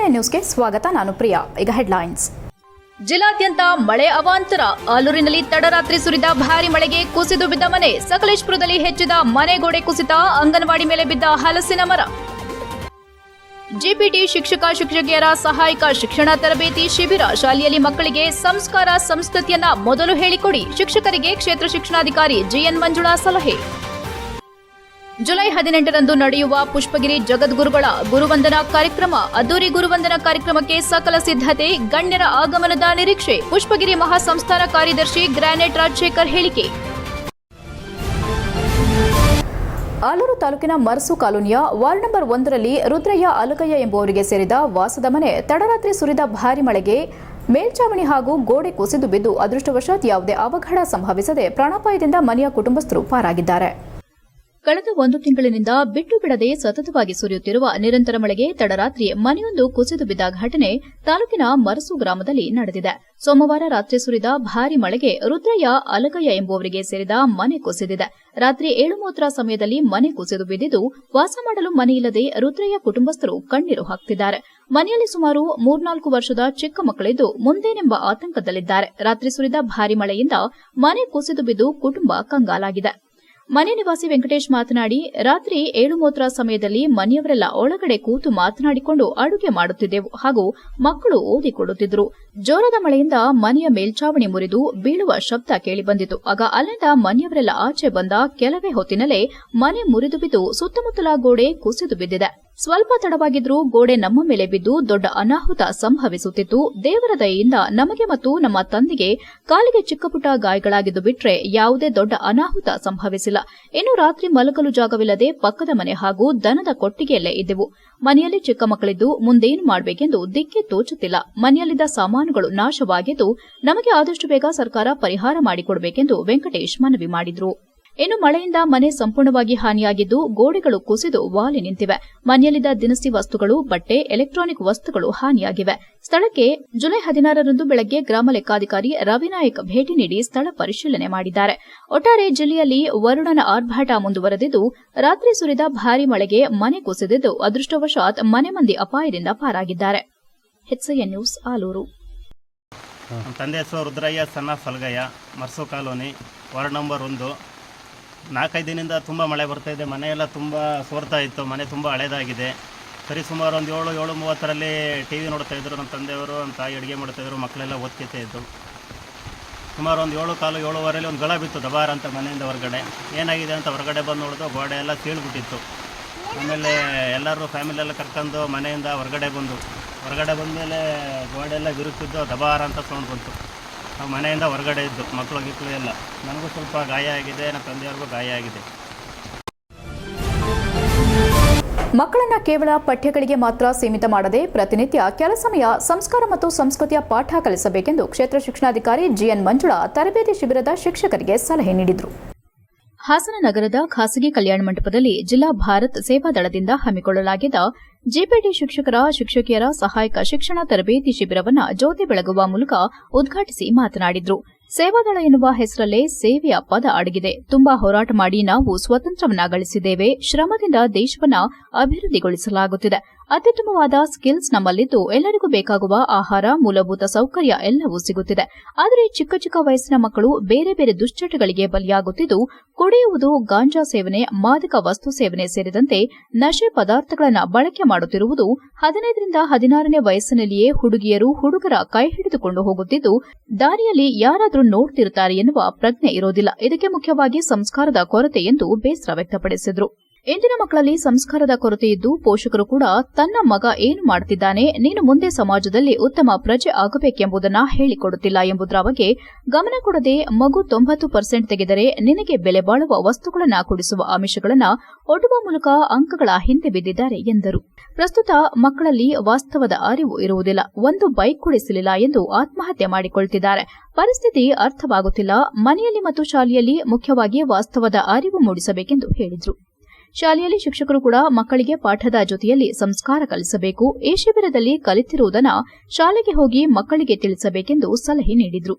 HCN ನ್ಯೂಸ್ಗೆ ಸ್ವಾಗತ. ನಾನು ಪ್ರಿಯಾ. ಈಗ ಹೆಡ್ಲೈನ್ಸ್. ಜಿಲ್ಲಾದ್ಯಂತ ಮಳೆ ಅವಾಂತರ. ಆಲೂರಿನಲ್ಲಿ ತಡರಾತ್ರಿ ಸುರಿದ ಭಾರಿ ಮಳೆಗೆ ಕುಸಿದು ಬಿದ್ದ ಮನೆ. ಸಕಲೇಶಪುರದಲ್ಲಿ ಹೆಚ್ಚಿದ ಮನೆ ಗೋಡೆ ಕುಸಿತ. ಅಂಗನವಾಡಿ ಮೇಲೆ ಬಿದ್ದ ಹಲಸಿನ ಮರ. ಜಿಪಿಟಿ ಶಿಕ್ಷಕಿಯರ ಸಹಾಯಕ ಶಿಕ್ಷಣ ತರಬೇತಿ ಶಿಬಿರ. ಶಾಲೆಯಲ್ಲಿ ಮಕ್ಕಳಿಗೆ ಸಂಸ್ಕಾರ ಸಂಸ್ಕೃತಿಯನ್ನ ಮೊದಲು ಹೇಳಿಕೊಡಿ. ಶಿಕ್ಷಕರಿಗೆ ಕ್ಷೇತ್ರ ಶಿಕ್ಷಣಾಧಿಕಾರಿ ಜಿಎನ್ ಮಂಜುಳಾ ಸಲಹೆ. ಜುಲೈ 18ರಂದು ನಡೆಯುವ ಪುಷ್ಪಗಿರಿ ಜಗದ್ಗುರುಗಳ ಗುರುವಂದನಾ ಕಾರ್ಯಕ್ರಮ. ಅದ್ದೂರಿ ಗುರುವಂದನಾ ಕಾರ್ಯಕ್ರಮಕ್ಕೆ ಸಕಲ ಸಿದ್ಧತೆ. ಗಣ್ಯರ ಆಗಮನದ ನಿರೀಕ್ಷೆ. ಪುಷ್ಪಗಿರಿ ಮಹಾಸಂಸ್ಥಾನ ಕಾರ್ಯದರ್ಶಿ ಗ್ರಾನೆಟ್ ರಾಜಶೇಖರ್ ಹೇಳಿಕೆ. ಆಲೂರು ತಾಲೂಕಿನ ಮರಸು ಕಾಲೋನಿಯ ವಾರ್ಡ್ ನಂಬರ್ 1ರಲ್ಲಿ ರುದ್ರಯ್ಯ ಅಲಗಯ್ಯ ಎಂಬುವರಿಗೆ ಸೇರಿದ ವಾಸದ ಮನೆ ತಡರಾತ್ರಿ ಸುರಿದ ಭಾರಿ ಮಳೆಗೆ ಮೇಲ್ಚಾವಣಿ ಹಾಗೂ ಗೋಡೆ ಕುಸಿದು ಬಿದ್ದು ಅದೃಷ್ಟವಶಾತ್ ಯಾವುದೇ ಅವಘಡ ಸಂಭವಿಸದೆ ಪ್ರಾಣಾಪಾಯದಿಂದ ಮನೆಯ ಕುಟುಂಬಸ್ಥರು ಪಾರಾಗಿದ್ದಾರೆ. ಕಳೆದ 1 ತಿಂಗಳಿನಿಂದ ಬಿಟ್ಟು ಬಿಡದೆ ಸತತವಾಗಿ ಸುರಿಯುತ್ತಿರುವ ನಿರಂತರ ಮಳೆಗೆ ತಡರಾತ್ರಿ ಮನೆಯೊಂದು ಕುಸಿದು ಬಿದ್ದ ಘಟನೆ ತಾಲೂಕಿನ ಮರಸು ಗ್ರಾಮದಲ್ಲಿ ನಡೆದಿದೆ. ಸೋಮವಾರ ರಾತ್ರಿ ಸುರಿದ ಭಾರಿ ಮಳೆಗೆ ರುದ್ರಯ್ಯ ಅಲಗಯ್ಯ ಎಂಬುವರಿಗೆ ಸೇರಿದ ಮನೆ ಕುಸಿದಿದೆ. ರಾತ್ರಿ 7:30 ಸಮಯದಲ್ಲಿ ಮನೆ ಕುಸಿದು ಬಿದ್ದಿದ್ದು ವಾಸ ಮಾಡಲು ಮನೆಯಿಲ್ಲದೆ ರುದ್ರಯ್ಯ ಕುಟುಂಬಸ್ಥರು ಕಣ್ಣೀರು ಹಾಕುತ್ತಿದ್ದಾರೆ. ಮನೆಯಲ್ಲಿ ಸುಮಾರು 3-4 ವರ್ಷದ ಚಿಕ್ಕ ಮಕ್ಕಳಿದ್ದು ಮುಂದೇನೆಂಬ ಆತಂಕದಲ್ಲಿದ್ದಾರೆ. ರಾತ್ರಿ ಸುರಿದ ಭಾರಿ ಮಳೆಯಿಂದ ಮನೆ ಕುಸಿದು ಬಿದ್ದು ಕುಟುಂಬ ಕಂಗಾಲಾಗಿದೆ. ಮನೆ ನಿವಾಸಿ ವೆಂಕಟೇಶ್ ಮಾತನಾಡಿ, ರಾತ್ರಿ 7:30 ಸಮಯದಲ್ಲಿ ಮನೆಯವರೆಲ್ಲ ಒಳಗಡೆ ಕೂತು ಮಾತನಾಡಿಕೊಂಡು ಅಡುಗೆ ಮಾಡುತ್ತಿದ್ದೆವು ಹಾಗೂ ಮಕ್ಕಳು ಓದಿಕೊಡುತ್ತಿದ್ದರು. ಜೋರಾದ ಮಳೆಯಿಂದ ಮನೆಯ ಮೇಲ್ಚಾವಣಿ ಮುರಿದು ಬೀಳುವ ಶಬ್ದ ಕೇಳಿಬಂದಿತು. ಆಗ ಅಲ್ಲಿಂದ ಮನೆಯವರೆಲ್ಲ ಆಚೆ ಬಂದ ಕೆಲವೇ ಹೊತ್ತಿನಲ್ಲೇ ಮನೆ ಮುರಿದು ಬಿದ್ದು ಸುತ್ತಮುತ್ತಲ ಗೋಡೆ ಕುಸಿದು ಬಿದ್ದಿದೆ. ಸ್ವಲ್ಪ ತಡವಾಗಿದ್ರೂ ಗೋಡೆ ನಮ್ಮ ಮೇಲೆ ಬಿದ್ದು ದೊಡ್ಡ ಅನಾಹುತ ಸಂಭವಿಸುತ್ತಿತ್ತು. ದೇವರ ದಯೆಯಿಂದ ನಮಗೆ ಮತ್ತು ನಮ್ಮ ತಂದೆಗೆ ಕಾಲಿಗೆ ಚಿಕ್ಕಪುಟ್ಟ ಗಾಯಗಳಾಗಿದ್ದು ಬಿಟ್ರೆ ಯಾವುದೇ ದೊಡ್ಡ ಅನಾಹುತ ಸಂಭವಿಸಿಲ್ಲ. ಇನ್ನು ರಾತ್ರಿ ಮಲಗಲು ಜಾಗವಿಲ್ಲದೆ ಪಕ್ಕದ ಮನೆ ಹಾಗೂ ದನದ ಕೊಟ್ಟಿಗೆಯಲ್ಲೇ ಇದ್ದೆವು. ಮನೆಯಲ್ಲಿ ಚಿಕ್ಕ ಮಕ್ಕಳಿದ್ದು ಮುಂದೇನು ಮಾಡಬೇಕೆಂದು ದಿಕ್ಕೆ ತೋಚುತ್ತಿಲ್ಲ. ಮನೆಯಲ್ಲಿದ್ದ ಸಾಮಾನುಗಳು ನಾಶವಾಗಿದ್ದು ನಮಗೆ ಆದಷ್ಟು ಬೇಗ ಸರ್ಕಾರ ಪರಿಹಾರ ಮಾಡಿಕೊಡಬೇಕೆಂದು ವೆಂಕಟೇಶ್ ಮನವಿ ಮಾಡಿದರು. ಇನ್ನು ಮಳೆಯಿಂದ ಮನೆ ಸಂಪೂರ್ಣವಾಗಿ ಹಾನಿಯಾಗಿದ್ದು ಗೋಡೆಗಳು ಕುಸಿದು ವಾಲಿ ನಿಂತಿವೆ. ಮನೆಯಲ್ಲಿದ್ದ ದಿನಸಿ ವಸ್ತುಗಳು, ಬಟ್ಟೆ, ಎಲೆಕ್ಟ್ರಾನಿಕ್ ವಸ್ತುಗಳು ಹಾನಿಯಾಗಿವೆ. ಸ್ಥಳಕ್ಕೆ ಜುಲೈ 16ರಂದು ಬೆಳಗ್ಗೆ ಗ್ರಾಮ ಲೆಕ್ಕಾಧಿಕಾರಿ ರವಿನಾಯಕ್ ಭೇಟಿ ನೀಡಿ ಸ್ಥಳ ಪರಿಶೀಲನೆ ಮಾಡಿದ್ದಾರೆ. ಒಟ್ಟಾರೆ ಜಿಲ್ಲೆಯಲ್ಲಿ ವರುಣನ ಆರ್ಭಟ ಮುಂದುವರೆದಿದ್ದು ರಾತ್ರಿ ಸುರಿದ ಭಾರಿ ಮಳೆಗೆ ಮನೆ ಕುಸಿದಿದ್ದು ಅದೃಷ್ಟವಶಾತ್ ಮನೆ ಮಂದಿ ಅಪಾಯದಿಂದ ಪಾರಾಗಿದ್ದಾರೆ. HCN news Alur. ತಂದೆ ಹೆಸರು Rudrayya Sanna Phalgayya, Marsu colony, ward number 1. 4-5 ದಿನದಿಂದ ತುಂಬ ಮಳೆ ಬರ್ತಾಯಿದೆ. ಮನೆಯೆಲ್ಲ ತುಂಬ ಸೋರ್ತಾ ಇತ್ತು. ಮನೆ ತುಂಬ ಹಳೇದಾಗಿದೆ. ಸುಮಾರು ಒಂದು 7:30ರಲ್ಲಿ ಟಿ ವಿ ನೋಡ್ತಾಯಿದ್ರು ನಮ್ಮ ತಂದೆಯವರು. ನಮ್ಮ ತಾಯಿ ಅಡುಗೆ ಮಾಡ್ತಾಯಿದ್ರು, ಮಕ್ಕಳೆಲ್ಲ ಓದ್ಕೊತಾ ಇದ್ದು. ಸುಮಾರು ಒಂದು 7:15-7:15ರಲ್ಲಿ ಒಂದು ಗಳ ಬಿತ್ತು ದಬಾರ ಅಂತ ಮನೆಯಿಂದ ಹೊರಗಡೆ. ಏನಾಗಿದೆ ಅಂತ ಹೊರಗಡೆ ಬಂದು ನೋಡಿದ್ರು ಗೋಡೆ ಎಲ್ಲ ಸೀಳ್ಬಿಟ್ಟಿತ್ತು. ಆಮೇಲೆ ಎಲ್ಲರೂ ಫ್ಯಾಮಿಲಿಯೆಲ್ಲ ಕರ್ಕೊಂಡು ಮನೆಯಿಂದ ಹೊರಗಡೆ ಬಂದಮೇಲೆ ಗೋಡೆ ಎಲ್ಲ ಬಿರುತ್ತಿದ್ದು ದಬಾರ ಅಂತ ಸೌಂಡ್ ಬಂತು. ನಾವು ಮನೆಯಿಂದ ಹೊರಗಡೆ ಇದ್ದು ಮಕ್ಕಳು ಎಲ್ಲ. ನನಗೂ ಸ್ವಲ್ಪ ಗಾಯ ಆಗಿದೆ, ನಮ್ಮ ತಂದೆಯವ್ರಿಗೂ ಗಾಯ ಆಗಿದೆ. ಮಕ್ಕಳನ್ನ ಕೇವಲ ಪಠ್ಯಗಳಿಗೆ ಮಾತ್ರ ಸೀಮಿತ ಮಾಡದೆ ಪ್ರತಿನಿತ್ಯ ಕೆಲ ಸಮಯ ಸಂಸ್ಕಾರ ಮತ್ತು ಸಂಸ್ಕೃತಿಯ ಪಾಠ ಕಲಿಸಬೇಕೆಂದು ಕ್ಷೇತ್ರ ಶಿಕ್ಷಣಾಧಿಕಾರಿ ಜಿಎನ್ ಮಂಜುಳಾ ತರಬೇತಿ ಶಿಬಿರದ ಶಿಕ್ಷಕರಿಗೆ ಸಲಹೆ ನೀಡಿದರು. ಹಾಸನ ನಗರದ ಖಾಸಗಿ ಕಲ್ಯಾಣ ಮಂಟಪದಲ್ಲಿ ಜಿಲ್ಲಾ ಭಾರತ್ ಸೇವಾದಳದಿಂದ ಹಮ್ಮಿಕೊಳ್ಳಲಾಗಿದ್ದ ಜಿಪಿಟಿ ಶಿಕ್ಷಕಿಯರ ಸಹಾಯಕ ಶಿಕ್ಷಣ ತರಬೇತಿ ಶಿಬಿರವನ್ನು ಜ್ಯೋತಿ ಬೆಳಗುವ ಮೂಲಕ ಉದ್ಘಾಟಿಸಿ ಮಾತನಾಡಿದರು. ಸೇವಾದಳ ಎನ್ನುವ ಹೆಸರಲ್ಲೇ ಸೇವೆಯ ಪದ ಅಡಗಿದೆ. ತುಂಬಾ ಹೋರಾಟ ಮಾಡಿ ನಾವು ಸ್ವಾತಂತ್ರ್ಯವನ್ನ ಗಳಿಸಿದ್ದೇವೆ. ಶ್ರಮದಿಂದ ದೇಶವನ್ನ ಅಭಿವೃದ್ಧಿಗೊಳಿಸಲಾಗುತ್ತಿದೆ. ಅತ್ಯುತ್ತಮವಾದ ಸ್ಕಿಲ್ಸ್ ನಮ್ಮಲ್ಲಿದ್ದು ಎಲ್ಲರಿಗೂ ಬೇಕಾಗುವ ಆಹಾರ, ಮೂಲಭೂತ ಸೌಕರ್ಯ ಎಲ್ಲವೂ ಸಿಗುತ್ತಿದೆ. ಆದರೆ ಚಿಕ್ಕ ಚಿಕ್ಕ ವಯಸ್ಸಿನ ಮಕ್ಕಳು ಬೇರೆ ಬೇರೆ ದುಶ್ಚಟಗಳಿಗೆ ಬಲಿಯಾಗುತ್ತಿದ್ದು ಕುಡಿಯುವುದು, ಗಾಂಜಾ ಸೇವನೆ, ಮಾದಕ ವಸ್ತು ಸೇವನೆ ಸೇರಿದಂತೆ ನಶೆ ಪದಾರ್ಥಗಳನ್ನು ಬಳಕೆ ಮಾಡುತ್ತಿರುವುದು. 15ರಿಂದ 16ನೇ ವಯಸ್ಸಿನಲ್ಲಿಯೇ ಹುಡುಗರ ಕೈ ಹಿಡಿದುಕೊಂಡು ಹೋಗುತ್ತಿದ್ದು ದಾರಿಯಲ್ಲಿ ಯಾರಾದರೂ ನೋಡ್ತಿರುತ್ತಾರೆ ಎನ್ನುವ ಪ್ರಜ್ಞೆ ಇರೋದಿಲ್ಲ. ಇದಕ್ಕೆ ಮುಖ್ಯವಾಗಿ ಸಂಸ್ಕಾರದ ಕೊರತೆ ಎಂದು ಬೇಸರ ವ್ಯಕ್ತಪಡಿಸಿದರು. ಇಂದಿನ ಮಕ್ಕಳಲ್ಲಿ ಸಂಸ್ಕಾರದ ಕೊರತೆಯಿದ್ದು ಪೋಷಕರು ಕೂಡ ತನ್ನ ಮಗ ಏನು ಮಾಡುತ್ತಿದ್ದಾನೆ, ನೀನು ಮುಂದೆ ಸಮಾಜದಲ್ಲಿ ಉತ್ತಮ ಪ್ರಜೆ ಆಗಬೇಕೆಂಬುದನ್ನು ಹೇಳಿಕೊಡುತ್ತಿಲ್ಲ ಎಂಬುದರ ಬಗ್ಗೆ ಗಮನ ಕೊಡದೆ ಮಗು 90% ತೆಗೆದರೆ ನಿನಗೆ ಬೆಲೆ ಬಾಳುವ ವಸ್ತುಗಳನ್ನು ಕೊಡಿಸುವ ಆಮಿಷಗಳನ್ನು ಒಡ್ಡುವ ಮೂಲಕ ಅಂಕಗಳ ಹಿಂದೆ ಬಿದ್ದಿದ್ದಾರೆ ಎಂದರು. ಪ್ರಸ್ತುತ ಮಕ್ಕಳಲ್ಲಿ ವಾಸ್ತವದ ಅರಿವು ಇರುವುದಿಲ್ಲ. ಒಂದು ಬೈಕ್ ಕೊಡಿಸಲಿಲ್ಲ ಎಂದು ಆತ್ಮಹತ್ಯೆ ಮಾಡಿಕೊಳ್ಳುತ್ತಿದ್ದಾರೆ. ಪರಿಸ್ಥಿತಿ ಅರ್ಥವಾಗುತ್ತಿಲ್ಲ. ಮನೆಯಲ್ಲಿ ಮತ್ತು ಶಾಲೆಯಲ್ಲಿ ಮುಖ್ಯವಾಗಿ ವಾಸ್ತವದ ಅರಿವು ಮೂಡಿಸಬೇಕೆಂದು ಹೇಳಿದರು. ಶಾಲೆಯಲ್ಲಿ ಶಿಕ್ಷಕರು ಕೂಡ ಮಕ್ಕಳಿಗೆ ಪಾಠದ ಜೊತೆಯಲ್ಲಿ ಸಂಸ್ಕಾರ ಕಲಿಸಬೇಕು. ಈ ಶಿಬಿರದಲ್ಲಿ ಕಲಿತಿರುವುದನ್ನು ಶಾಲೆಗೆ ಹೋಗಿ ಮಕ್ಕಳಿಗೆ ತಿಳಿಸಬೇಕೆಂದು ಸಲಹೆ ನೀಡಿದರು.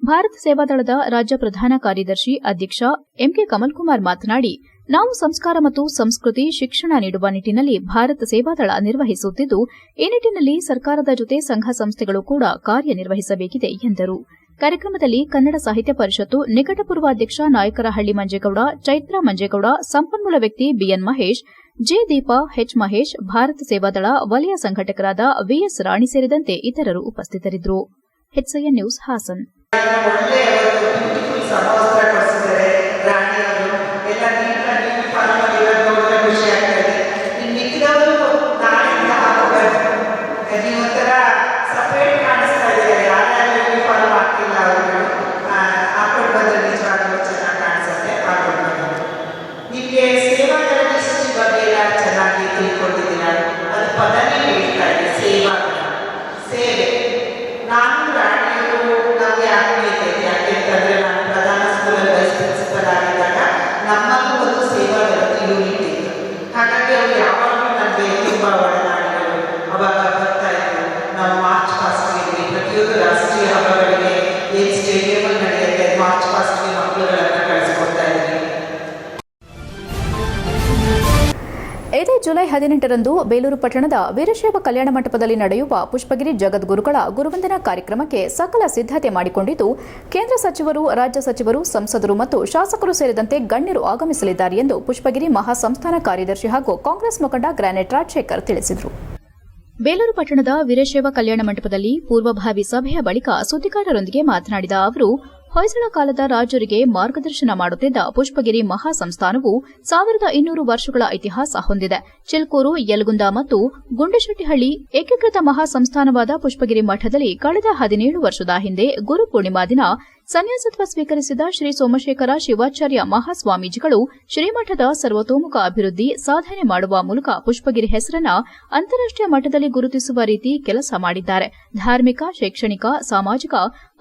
ಭಾರತ ಸೇವಾದಳದ ರಾಜ್ಯ ಪ್ರಧಾನ ಕಾರ್ಯದರ್ಶಿ ಅಧ್ಯಕ್ಷ ಎಂಕೆ ಕಮಲ್ ಕುಮಾರ್ ಮಾತನಾಡಿ, ನಾವು ಸಂಸ್ಕಾರ ಮತ್ತು ಸಂಸ್ಕೃತಿ ಶಿಕ್ಷಣ ನೀಡುವ ನಿಟ್ಟಿನಲ್ಲಿ ಭಾರತ ಸೇವಾದಳ ನಿರ್ವಹಿಸುತ್ತಿದ್ದು, ಈ ನಿಟ್ಟಿನಲ್ಲಿ ಸರ್ಕಾರದ ಜೊತೆ ಸಂಘ ಸಂಸ್ಥೆಗಳು ಕೂಡ ಕಾರ್ಯನಿರ್ವಹಿಸಬೇಕಿದೆ ಎಂದರು. ಕಾರ್ಯಕ್ರಮದಲ್ಲಿ ಕನ್ನಡ ಸಾಹಿತ್ಯ ಪರಿಷತ್ತು ನಿಕಟಪೂರ್ವ ಅಧ್ಯಕ್ಷ ನಾಯಕರಹಳ್ಳಿ ಮಂಜೇಗೌಡ, ಚೈತ್ರಾ ಮಂಜೇಗೌಡ, ಸಂಪನ್ಮೂಲ ವ್ಯಕ್ತಿ B N Mahesh, J Deepa, H Mahesh, Bharat Sevadal ವಲಯ ಸಂಘಟಕರಾದ ವಿಎಸ್ ರಾಣಿ ಸೇರಿದಂತೆ ಇತರರು ಉಪಸ್ಥಿತರಿದ್ದರು. HCN news Hassan. ಇದೇ ಜುಲೈ 18ರಂದು ಬೇಲೂರು ಪಟ್ಟಣದ ವೀರಶೈವ ಕಲ್ಯಾಣ ಮಂಟಪದಲ್ಲಿ ನಡೆಯುವ ಪುಷ್ಪಗಿರಿ ಜಗದ್ಗುರುಗಳ ಗುರುವಂದನಾ ಕಾರ್ಯಕ್ರಮಕ್ಕೆ ಸಕಲ ಸಿದ್ಧತೆ ಮಾಡಿಕೊಂಡಿದ್ದು, ಕೇಂದ್ರ ಸಚಿವರು, ರಾಜ್ಯ ಸಚಿವರು, ಸಂಸದರು ಮತ್ತು ಶಾಸಕರು ಸೇರಿದಂತೆ ಗಣ್ಯರು ಆಗಮಿಸಲಿದ್ದಾರೆ ಎಂದು ಪುಷ್ಪಗಿರಿ ಮಹಾಸಂಸ್ಥಾನ ಕಾರ್ಯದರ್ಶಿ ಹಾಗೂ ಕಾಂಗ್ರೆಸ್ ಮುಖಂಡ ಗ್ರಾನೆಟ್ ರಾಜಶೇಖರ್ ತಿಳಿಸಿದರು. ಬೇಲೂರು ಪಟ್ಟಣದ ವೀರಶೈವ ಕಲ್ಯಾಣ ಮಂಟಪದಲ್ಲಿ ಪೂರ್ವಭಾವಿ ಸಭೆಯ ಬಳಿಕ ಸುದ್ದಿಗಾರರೊಂದಿಗೆ ಮಾತನಾಡಿದ ಅವರು, ಹೊಯ್ಸಳ ಕಾಲದ ರಾಜರಿಗೆ ಮಾರ್ಗದರ್ಶನ ಮಾಡುತ್ತಿದ್ದ ಪುಷ್ಪಗಿರಿ ಮಹಾಸಂಸ್ಥಾನವು 1200 ವರ್ಷಗಳ ಇತಿಹಾಸ ಹೊಂದಿದೆ. ಚಿಲ್ಕೂರು, ಯಲಗುಂದ ಮತ್ತು ಗುಂಡಶೆಟ್ಟಿಹಳ್ಳಿ ಏಕೀಕೃತ ಮಹಾಸಂಸ್ಥಾನವಾದ ಪುಷ್ಪಗಿರಿ ಮಠದಲ್ಲಿ ಕಳೆದ 17 ವರ್ಷದ ಹಿಂದೆ ಗುರು ಪೂರ್ಣಿಮಾ ದಿನ ಸನ್ಯಾಸತ್ವ ಸ್ವೀಕರಿಸಿದ ಶ್ರೀ ಸೋಮಶೇಖರ ಶಿವಾಚಾರ್ಯ ಮಹಾಸ್ವಾಮೀಜಿಗಳು ಶ್ರೀಮಠದ ಸರ್ವತೋಮುಖ ಅಭಿವೃದ್ಧಿ ಸಾಧನೆ ಮಾಡುವ ಮೂಲಕ ಪುಷ್ಪಗಿರಿ ಹೆಸರನ್ನ ಅಂತಾರಾಷ್ಟೀಯ ಮಟ್ಟದಲ್ಲಿ ಗುರುತಿಸುವ ರೀತಿ ಕೆಲಸ ಮಾಡಿದ್ದಾರೆ. ಧಾರ್ಮಿಕ, ಶೈಕ್ಷಣಿಕ, ಸಾಮಾಜಿಕ,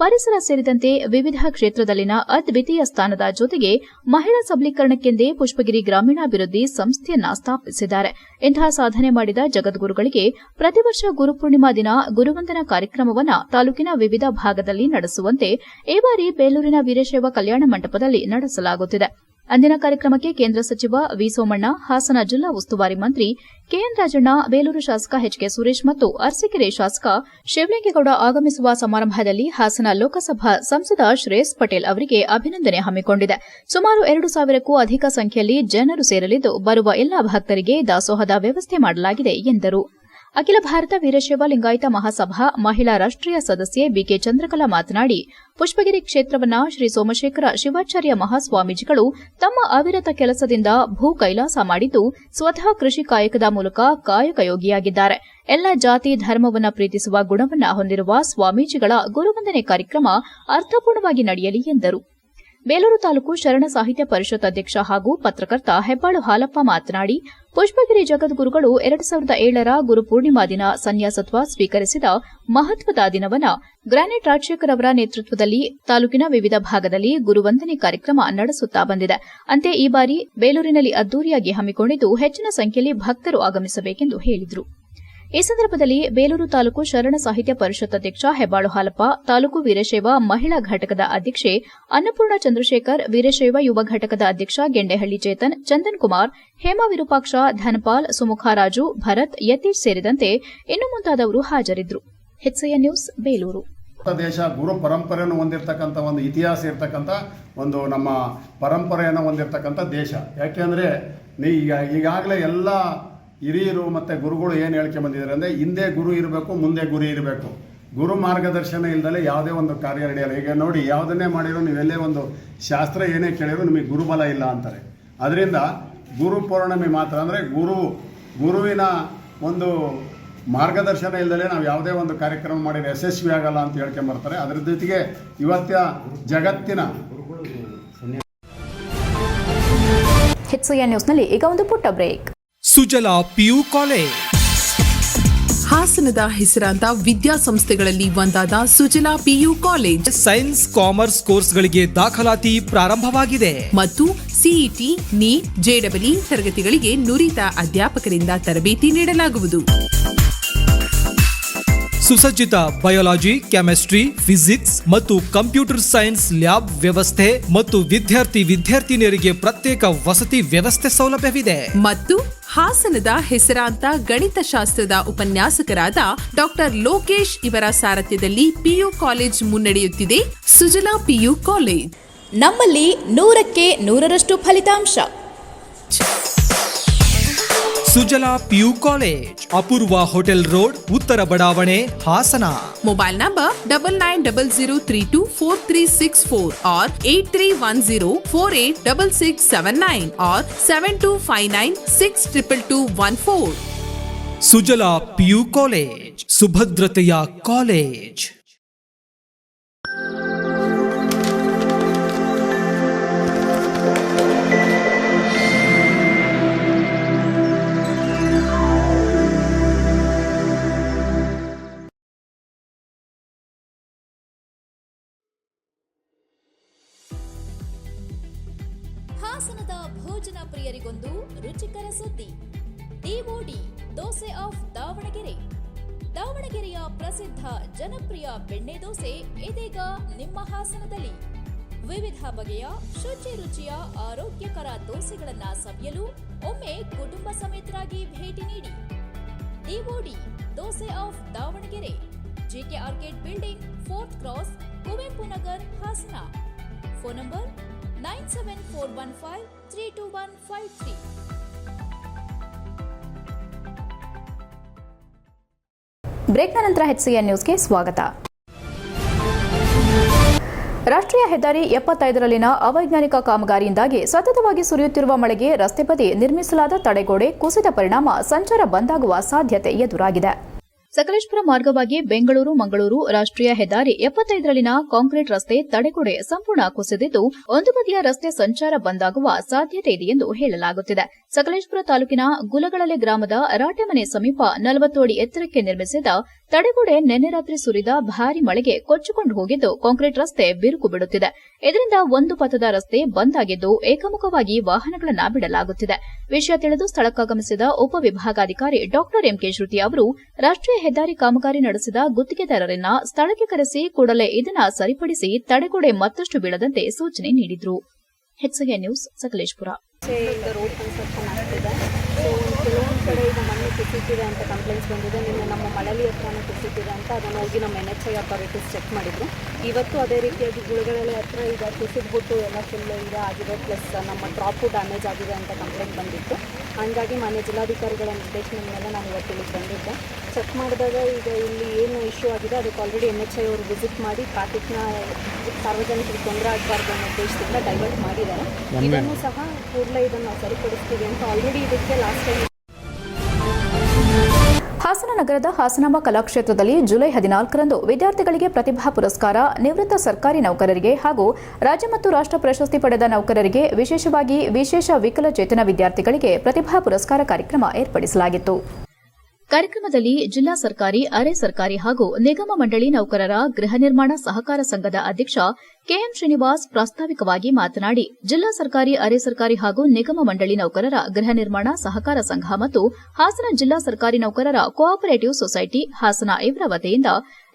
ಪರಿಸರ ಸೇರಿದಂತೆ ವಿವಿಧ ಕ್ಷೇತ್ರದಲ್ಲಿನ ಅದ್ವಿತೀಯ ಸ್ಥಾನದ ಜೊತೆಗೆ ಮಹಿಳಾ ಸಬಲೀಕರಣಕ್ಕೆಂದೇ ಪುಷ್ಪಗಿರಿ ಗ್ರಾಮೀಣಾಭಿವೃದ್ಧಿ ಸಂಸ್ಥೆಯನ್ನ ಸ್ಥಾಪಿಸಿದ್ದಾರೆ. ಇಂತಹ ಸಾಧನೆ ಮಾಡಿದ ಜಗದ್ಗುರುಗಳಿಗೆ ಪ್ರತಿ ವರ್ಷ ಗುರುಪೂರ್ಣಿಮಾ ದಿನ ಗುರುವಂದನಾ ಕಾರ್ಯಕ್ರಮವನ್ನು ತಾಲೂಕಿನ ವಿವಿಧ ಭಾಗದಲ್ಲಿ ನಡೆಸುವಂತೆ ಈ ಬಾರಿ ಬೇಲೂರಿನ ವೀರಶೈವ ಕಲ್ಯಾಣ ಮಂಟಪದಲ್ಲಿ ನಡೆಸಲಾಗುತ್ತಿದೆ. ಅಂದಿನ ಕಾರ್ಯಕ್ರಮಕ್ಕೆ ಕೇಂದ್ರ ಸಚಿವ ವಿ ಸೋಮಣ್ಣ, ಹಾಸನ ಜಿಲ್ಲಾ ಉಸ್ತುವಾರಿ ಮಂತ್ರಿ ಕೆಎನ್ ರಾಜಣ್ಣ, ಬೇಲೂರು ಶಾಸಕ ಎಚ್ಕೆ ಸುರೇಶ್ ಮತ್ತು ಅರಸೀಕೆರೆ ಶಾಸಕ ಶಿವಲಿಂಗೇಗೌಡ ಆಗಮಿಸುವ ಸಮಾರಂಭದಲ್ಲಿ ಹಾಸನ ಲೋಕಸಭಾ ಸಂಸದ ಶ್ರೇಯಸ್ ಪಟೇಲ್ ಅವರಿಗೆ ಅಭಿನಂದನೆ ಹಮ್ಮಿಕೊಂಡಿದೆ. ಸುಮಾರು 2,000ಕ್ಕೂ ಅಧಿಕ ಸಂಖ್ಯೆಯಲ್ಲಿ ಜನರು ಸೇರಲಿದ್ದು, ಬರುವ ಎಲ್ಲಾ ಭಕ್ತರಿಗೆ ದಾಸೋಹದ ವ್ಯವಸ್ಥೆ ಮಾಡಲಾಗಿದೆ ಎಂದರು. ಅಖಿಲ ಭಾರತ ವೀರಶೈವ ಲಿಂಗಾಯತ ಮಹಾಸಭಾ ಮಹಿಳಾ ರಾಷ್ಟೀಯ ಸದಸ್ಯೆ ಬಿಕೆ ಚಂದ್ರಕಲಾ ಮಾತನಾಡಿ, ಪುಷ್ಪಗಿರಿ ಕ್ಷೇತ್ರವನ್ನ ಶ್ರೀ ಸೋಮಶೇಖರ ಶಿವಾಚಾರ್ಯ ಮಹಾಸ್ವಾಮೀಜಿಗಳು ತಮ್ಮ ಅವಿರತ ಕೆಲಸದಿಂದ ಭೂ ಕೈಲಾಸ ಮಾಡಿದ್ದು, ಸ್ವತಃ ಕೃಷಿ ಕಾಯಕದ ಮೂಲಕ ಕಾಯಕಯೋಗಿಯಾಗಿದ್ದಾರೆ. ಎಲ್ಲ ಜಾತಿ ಧರ್ಮವನ್ನ ಪ್ರೀತಿಸುವ ಗುಣವನ್ನ ಹೊಂದಿರುವ ಸ್ವಾಮೀಜಿಗಳ ಗುರುವಂದನೆ ಕಾರ್ಯಕ್ರಮ ಅರ್ಥಪೂರ್ಣವಾಗಿ ನಡೆಯಲಿ ಎಂದರು. ಬೇಲೂರು ತಾಲೂಕು ಶರಣ ಸಾಹಿತ್ಯ ಪರಿಷತ್ ಅಧ್ಯಕ್ಷ ಹಾಗೂ ಪತ್ರಕರ್ತ ಹೆಬ್ಬಾಳು ಹಾಲಪ್ಪ ಮಾತನಾಡಿ, ಪುಷ್ಪಗಿರಿ ಜಗದ್ಗುರುಗಳು 2007ರ ಗುರುಪೂರ್ಣಿಮಾ ದಿನ ಸನ್ಯಾಸತ್ವ ಸ್ವೀಕರಿಸಿದ ಮಹತ್ವದ ದಿನವನ್ನ ಗ್ರಾನೆಟ್ ರಾಜಶೇಖರ್ ಅವರ ನೇತೃತ್ವದಲ್ಲಿ ತಾಲೂಕಿನ ವಿವಿಧ ಭಾಗದಲ್ಲಿ ಗುರುವಂದನೆ ಕಾರ್ಯಕ್ರಮ ನಡೆಸುತ್ತಾ ಬಂದಿದೆ. ಅಂತೆ ಈ ಬಾರಿ ಬೇಲೂರಿನಲ್ಲಿ ಅದ್ದೂರಿಯಾಗಿ ಹಮ್ಮಿಕೊಂಡಿದ್ದು, ಹೆಚ್ಚಿನ ಸಂಖ್ಯೆಯಲ್ಲಿ ಭಕ್ತರು ಆಗಮಿಸಬೇಕೆಂದು ಹೇಳಿದರು. ಈ ಸಂದರ್ಭದಲ್ಲಿ ಬೇಲೂರು ತಾಲೂಕು ಶರಣ ಸಾಹಿತ್ಯ ಪರಿಷತ್ ಅಧ್ಯಕ್ಷ ಹೆಬ್ಬಾಳು ಹಾಲಪ್ಪ, ತಾಲೂಕು ವೀರಶೈವ ಮಹಿಳಾ ಘಟಕದ ಅಧ್ಯಕ್ಷೆ ಅನ್ನಪೂರ್ಣ ಚಂದ್ರಶೇಖರ್, ವೀರಶೈವ ಯುವ ಘಟಕದ ಅಧ್ಯಕ್ಷ ಗೆಂಡೆಹಳ್ಳಿ ಚೇತನ್, ಚಂದನ್ ಕುಮಾರ್, ಹೇಮಾ ವಿರೂಪಾಕ್ಷ, ಧನಪಾಲ್, ಸುಮುಖರಾಜು, ಭರತ್, ಯತೀಶ್ ಸೇರಿದಂತೆ ಇನ್ನು ಮುಂತಾದವರು ಹಾಜರಿದ್ದರು. HCN news Belur. ದೇಶ ಗುರು ಪರಂಪರೆಯನ್ನು ಹೊಂದಿರತಕ್ಕಂಥ ಒಂದು ಇತಿಹಾಸ ಇರತಕ್ಕಂಥ ಒಂದು ನಮ್ಮ ಪರಂಪರೆಯನ್ನು ಹೊಂದಿರತಕ್ಕಂಥ ದೇಶ. ಯಾಕೆಂದರೆ ಈಗಾಗಲೇ ಎಲ್ಲ ಹಿರಿಯರು ಮತ್ತು ಗುರುಗಳು ಏನು ಹೇಳ್ಕೆ ಬಂದಿದ್ದಾರೆ ಅಂದರೆ, ಹಿಂದೆ ಗುರು ಇರಬೇಕು, ಮುಂದೆ ಗುರಿ ಇರಬೇಕು. ಗುರು ಮಾರ್ಗದರ್ಶನ ಇಲ್ಲದಲೇ ಯಾವುದೇ ಒಂದು ಕಾರ್ಯ ನಡೆಯಲ್ಲ. ಈಗ ನೋಡಿ, ಯಾವುದನ್ನೇ ಮಾಡಿರೋ ನೀವೆಲ್ಲೇ ಒಂದು ಶಾಸ್ತ್ರ ಏನೇ ಕೇಳಿರೋ ನಿಮಗೆ ಗುರುಬಲ ಇಲ್ಲ ಅಂತಾರೆ. ಅದರಿಂದ ಗುರು ಪೌರ್ಣಮಿ ಮಾತ್ರ ಅಂದರೆ ಗುರುವಿನ ಒಂದು ಮಾರ್ಗದರ್ಶನ ಇಲ್ಲದಲೇ ನಾವು ಯಾವುದೇ ಒಂದು ಕಾರ್ಯಕ್ರಮ ಮಾಡಿದ್ರೆ ಯಶಸ್ವಿ ಆಗಲ್ಲ ಅಂತ ಹೇಳ್ಕೊಂಬರ್ತಾರೆ. ಅದರ ಜೊತೆಗೆ ಇವತ್ತಿನ ಜಗತ್ತಿನ HCN ನ್ಯೂಸ್ನಲ್ಲಿ ಈಗ ಒಂದು ಪುಟ್ಟ ಬ್ರೇಕ್. ಸುಜಲಾ ಪಿಯು ಕಾಲೇಜ್ ಹಾಸನದ ಹೆಸರಾಂತ ವಿದ್ಯಾಸಂಸ್ಥೆಗಳಲ್ಲಿ ಒಂದಾದ Sujala PU college science, commerce ಕೋರ್ಸ್ಗಳಿಗೆ ದಾಖಲಾತಿ ಪ್ರಾರಂಭವಾಗಿದೆ ಮತ್ತು ಸಿಇಟಿ, ನೀಟ್, ಜೆಡಬ್ಲ್ಇ ತರಗತಿಗಳಿಗೆ ನುರಿತ ಅಧ್ಯಾಪಕರಿಂದ ತರಬೇತಿ ನೀಡಲಾಗುವುದು. ಸುಸಜ್ಜಿತ ಬಯಾಲಜಿ, ಕೆಮಿಸ್ಟ್ರಿ, ಫಿಸಿಕ್ಸ್ ಮತ್ತು ಕಂಪ್ಯೂಟರ್ ಸೈನ್ಸ್ ಲ್ಯಾಬ್ ವ್ಯವಸ್ಥೆ ಮತ್ತು ವಿದ್ಯಾರ್ಥಿನಿಯರಿಗೆ ಪ್ರತ್ಯೇಕ ವಸತಿ ವ್ಯವಸ್ಥೆ ಸೌಲಭ್ಯವಿದೆ. ಮತ್ತು ಹಾಸನದ ಹೆಸರಾಂತ ಗಣಿತಶಾಸ್ತ್ರದ ಉಪನ್ಯಾಸಕರಾದ ಡಾಕ್ಟರ್ ಲೋಕೇಶ್ ಇವರ ಸಾರಥ್ಯದಲ್ಲಿ ಪಿಯು ಕಾಲೇಜ್ ಮುನ್ನಡೆಯುತ್ತಿದೆ. ಸುಜಲಾ ಪಿಯು ಕಾಲೇಜ್, ನಮ್ಮಲ್ಲಿ 100ಕ್ಕೆ 100ರಷ್ಟು ಫಲಿತಾಂಶ. Sujala PU college, Apoorva hotel road, Uttara Badavane, Hassan. Mobile number 9900324364 or 8310486679 or 7259622214. Sujala PU college, ಸುಭದ್ರತೆಯ ಕಾಲೇಜ್. ಹಾಸನದ ಭೋಜನ ಪ್ರಿಯರಿಗೊಂದು ರುಚಿಕರ ಸುದ್ದಿ. D O D dosa of Davangere. ದಾವಣಗೆರೆಯ ಪ್ರಸಿದ್ಧ ಜನಪ್ರಿಯ ಬೆಣ್ಣೆ ದೋಸೆ ಇದೀಗ ನಿಮ್ಮ ಹಾಸನದಲ್ಲಿ. ವಿವಿಧ ಬಗೆಯ ಶುಚಿ ರುಚಿಯ ಆರೋಗ್ಯಕರ ದೋಸೆಗಳನ್ನ ಸವಿಯಲು ಒಮ್ಮೆ ಕುಟುಂಬ ಸಮೇತರಾಗಿ ಭೇಟಿ ನೀಡಿ. D O D dosa of Davangere, G K arcade building, 4th cross, Kuvempu Nagar, Hassan. Phone number 9741532153. ಬ್ರೇಕ್ನ ನಂತರ HCN ನ್ಯೂಸ್ಗೆ ಸ್ವಾಗತ. ರಾಷ್ಟ್ರೀಯ ಹೆದ್ದಾರಿ 75ರಲ್ಲಿನ ಅವೈಜ್ಞಾನಿಕ ಕಾಮಗಾರಿಯಿಂದಾಗಿ ಸತತವಾಗಿ ಸುರಿಯುತ್ತಿರುವ ಮಳೆಗೆ ರಸ್ತೆ ಬದಿ ನಿರ್ಮಿಸಲಾದ ತಡೆಗೋಡೆ ಕುಸಿದ ಪರಿಣಾಮ ಸಂಚಾರ ಬಂದಾಗುವ ಸಾಧ್ಯತೆ ಎದುರಾಗಿದೆ. ಸಕಲೇಶಪುರ ಮಾರ್ಗವಾಗಿ ಬೆಂಗಳೂರು ಮಂಗಳೂರು ರಾಷ್ಟ್ರೀಯ ಹೆದ್ದಾರಿ 75ರಲ್ಲಿನ ಕಾಂಕ್ರೀಟ್ ರಸ್ತೆ ತಡೆಗೋಡೆ ಸಂಪೂರ್ಣ ಕುಸಿದಿದ್ದು ಒಂದು ಬದಿಯ ರಸ್ತೆ ಸಂಚಾರ ಬಂದಾಗುವ ಸಾಧ್ಯತೆ ಇದೆ ಎಂದು ಹೇಳಲಾಗುತ್ತಿದೆ. ಸಕಲೇಶಪುರ ತಾಲೂಕಿನ ಗುಲಗಳಲೆ ಗ್ರಾಮದ ರಾಟೆಮನೆ ಸಮೀಪ 40 ಅಡಿ ಎತ್ತರಕ್ಕೆ ನಿರ್ಮಿಸಿದ ತಡೆಗೋಡೆ ನಿನ್ನೆ ರಾತ್ರಿ ಸುರಿದ ಭಾರೀ ಮಳೆಗೆ ಕೊಚ್ಚಿಕೊಂಡು ಹೋಗಿದ್ದು ಕಾಂಕ್ರೀಟ್ ರಸ್ತೆ ಬಿರುಕು ಬಿಡುತ್ತಿದೆ. ಇದರಿಂದ ಒಂದು ಪಥದ ರಸ್ತೆ ಬಂದ್ ಆಗಿದ್ದು ಏಕಮುಖವಾಗಿ ವಾಹನಗಳನ್ನು ಬಿಡಲಾಗುತ್ತಿದೆ. ವಿಷಯ ತಿಳಿದು ಸ್ಥಳಕ್ಕಾಗಮಿಸಿದ ಉಪವಿಭಾಗಾಧಿಕಾರಿ ಡಾ ಎಂಕೆ ಶ್ರುತಿ ಅವರು ರಾಷ್ಟ್ರೀಯ ಹೆದ್ದಾರಿ ಕಾಮಗಾರಿ ನಡೆಸಿದ ಗುತ್ತಿಗೆದಾರರನ್ನ ಸ್ಥಳಕ್ಕೆ ಕರೆಸಿ ಕೂಡಲೇ ಇದನ್ನು ಸರಿಪಡಿಸಿ ತಡೆಗೋಡೆ ಮತ್ತಷ್ಟು ಬೀಳದಂತೆ ಸೂಚನೆ ನೀಡಿದರು. HCN news, Sakleshpur. Road construction ಆಗ್ತಿದೆ. ಸೊ ಕೆಲವೊಂದು ಕಡೆ ಈಗ ಮಣ್ಣು ಕುಸಿತಿದೆ ಅಂತ ಕಂಪ್ಲೇಂಟ್ಸ್ ಬಂದಿದೆ. ನಿನ್ನೆ ನಮ್ಮ ಮಳಲಿ ಹತ್ರನೂ ಕುಸಿತಿದೆ ಅಂತ ಅದನ್ನು ಹೋಗಿ ನಮ್ಮ NHI ಅಥಾರಿಟೀಸ್ ಚೆಕ್ ಮಾಡಿದ್ರು. ಇವತ್ತು ಅದೇ ರೀತಿಯಾಗಿ ಗುಳಗಳೆ ಹತ್ರ ಈಗ ಕುಸಿದ್ಬಿಟ್ಟು ಎಲ್ಲ ಫುಲ್ ಇದೆ ಆಗಿದೆ, ಪ್ಲಸ್ ನಮ್ಮ ಡ್ರಾಪು ಡ್ಯಾಮೇಜ್ ಆಗಿದೆ ಅಂತ ಕಂಪ್ಲೇಂಟ್ ಬಂದಿತ್ತು. ಹಾಗಾಗಿ ಮಾನ್ಯ ಜಿಲ್ಲಾಧಿಕಾರಿಗಳ ನಿರ್ದೇಶನದ ಮೇಲೆ ನಾನು ಇವತ್ತು ಇಲ್ಲಿಗೆ ಬಂದಿದ್ದೆ. ಚೆಕ್ ಮಾಡಿದಾಗ ಈಗ ಇಲ್ಲಿ ಏನು ಇಶ್ಯೂ ಆಗಿದೆ ಅದಕ್ಕೆ ಆಲ್ರೆಡಿ NHI ಅವರು ವಿಸಿಟ್ ಮಾಡಿ ಟ್ರಾಫಿಕ್ನ ಸಾರ್ವಜನಿಕರಿಗೆ ತೊಂದರೆ ಆಗಬಾರ್ದು ಅನ್ನೋ ಉದ್ದೇಶದಿಂದ ಡೈವರ್ಟ್ ಮಾಡಿದ್ದಾರೆ. ಇದನ್ನು ಸಹ ಕೂಡಲೇ ಇದನ್ನು ನಾವು ಸರಿಪಡಿಸ್ತೀವಿ ಅಂತ ಆಲ್ರೆಡಿ ಇದಕ್ಕೆ ಲಾಸ್ಟ್ ಟೈಮ್. ಹಾಸನ ನಗರದ ಹಾಸನಾಂಬ ಕಲಾಕ್ಷೇತ್ರದಲ್ಲಿ ಜುಲೈ 14ರಂದು ವಿದ್ಯಾರ್ಥಿಗಳಿಗೆ ಪ್ರತಿಭಾ ಪುರಸ್ಕಾರ, ನಿವೃತ್ತ ಸರ್ಕಾರಿ ನೌಕರರಿಗೆ ಹಾಗೂ ರಾಜ್ಯ ಮತ್ತು ರಾಷ್ಟ್ರ ಪ್ರಶಸ್ತಿ ಪಡೆದ ನೌಕರರಿಗೆ ವಿಶೇಷವಾಗಿ ವಿಶೇಷ ವಿಕಲಚೇತನ ವಿದ್ಯಾರ್ಥಿಗಳಿಗೆ ಪ್ರತಿಭಾ ಪುರಸ್ಕಾರ ಕಾರ್ಯಕ್ರಮ ಏರ್ಪಡಿಸಲಾಗಿತ್ತು. ಕಾರ್ಯಕ್ರಮದಲ್ಲಿ ಜಿಲ್ಲಾ ಸರ್ಕಾರಿ, ಅರೆ ಸರ್ಕಾರಿ ಹಾಗೂ ನಿಗಮ ಮಂಡಳಿ ನೌಕರರ ಗೃಹ ನಿರ್ಮಾಣ ಸಹಕಾರ ಸಂಘದ ಅಧ್ಯಕ್ಷ ಕೆಎಂ ಶ್ರೀನಿವಾಸ್ ಪ್ರಾಸ್ತಾವಿಕವಾಗಿ ಮಾತನಾಡಿ, ಜಿಲ್ಲಾ ಸರ್ಕಾರಿ, ಅರೆ ಸರ್ಕಾರಿ ಹಾಗೂ ನಿಗಮ ಮಂಡಳಿ ನೌಕರರ ಗೃಹ ನಿರ್ಮಾಣ ಸಹಕಾರ ಸಂಘ ಮತ್ತು ಹಾಸನ ಜಿಲ್ಲಾ ಸರ್ಕಾರಿ ನೌಕರರ ಕೋಆಪರೇಟಿವ್ ಸೊಸೈಟಿ ಹಾಸನ ಇವರ ವತಿಯಿಂದ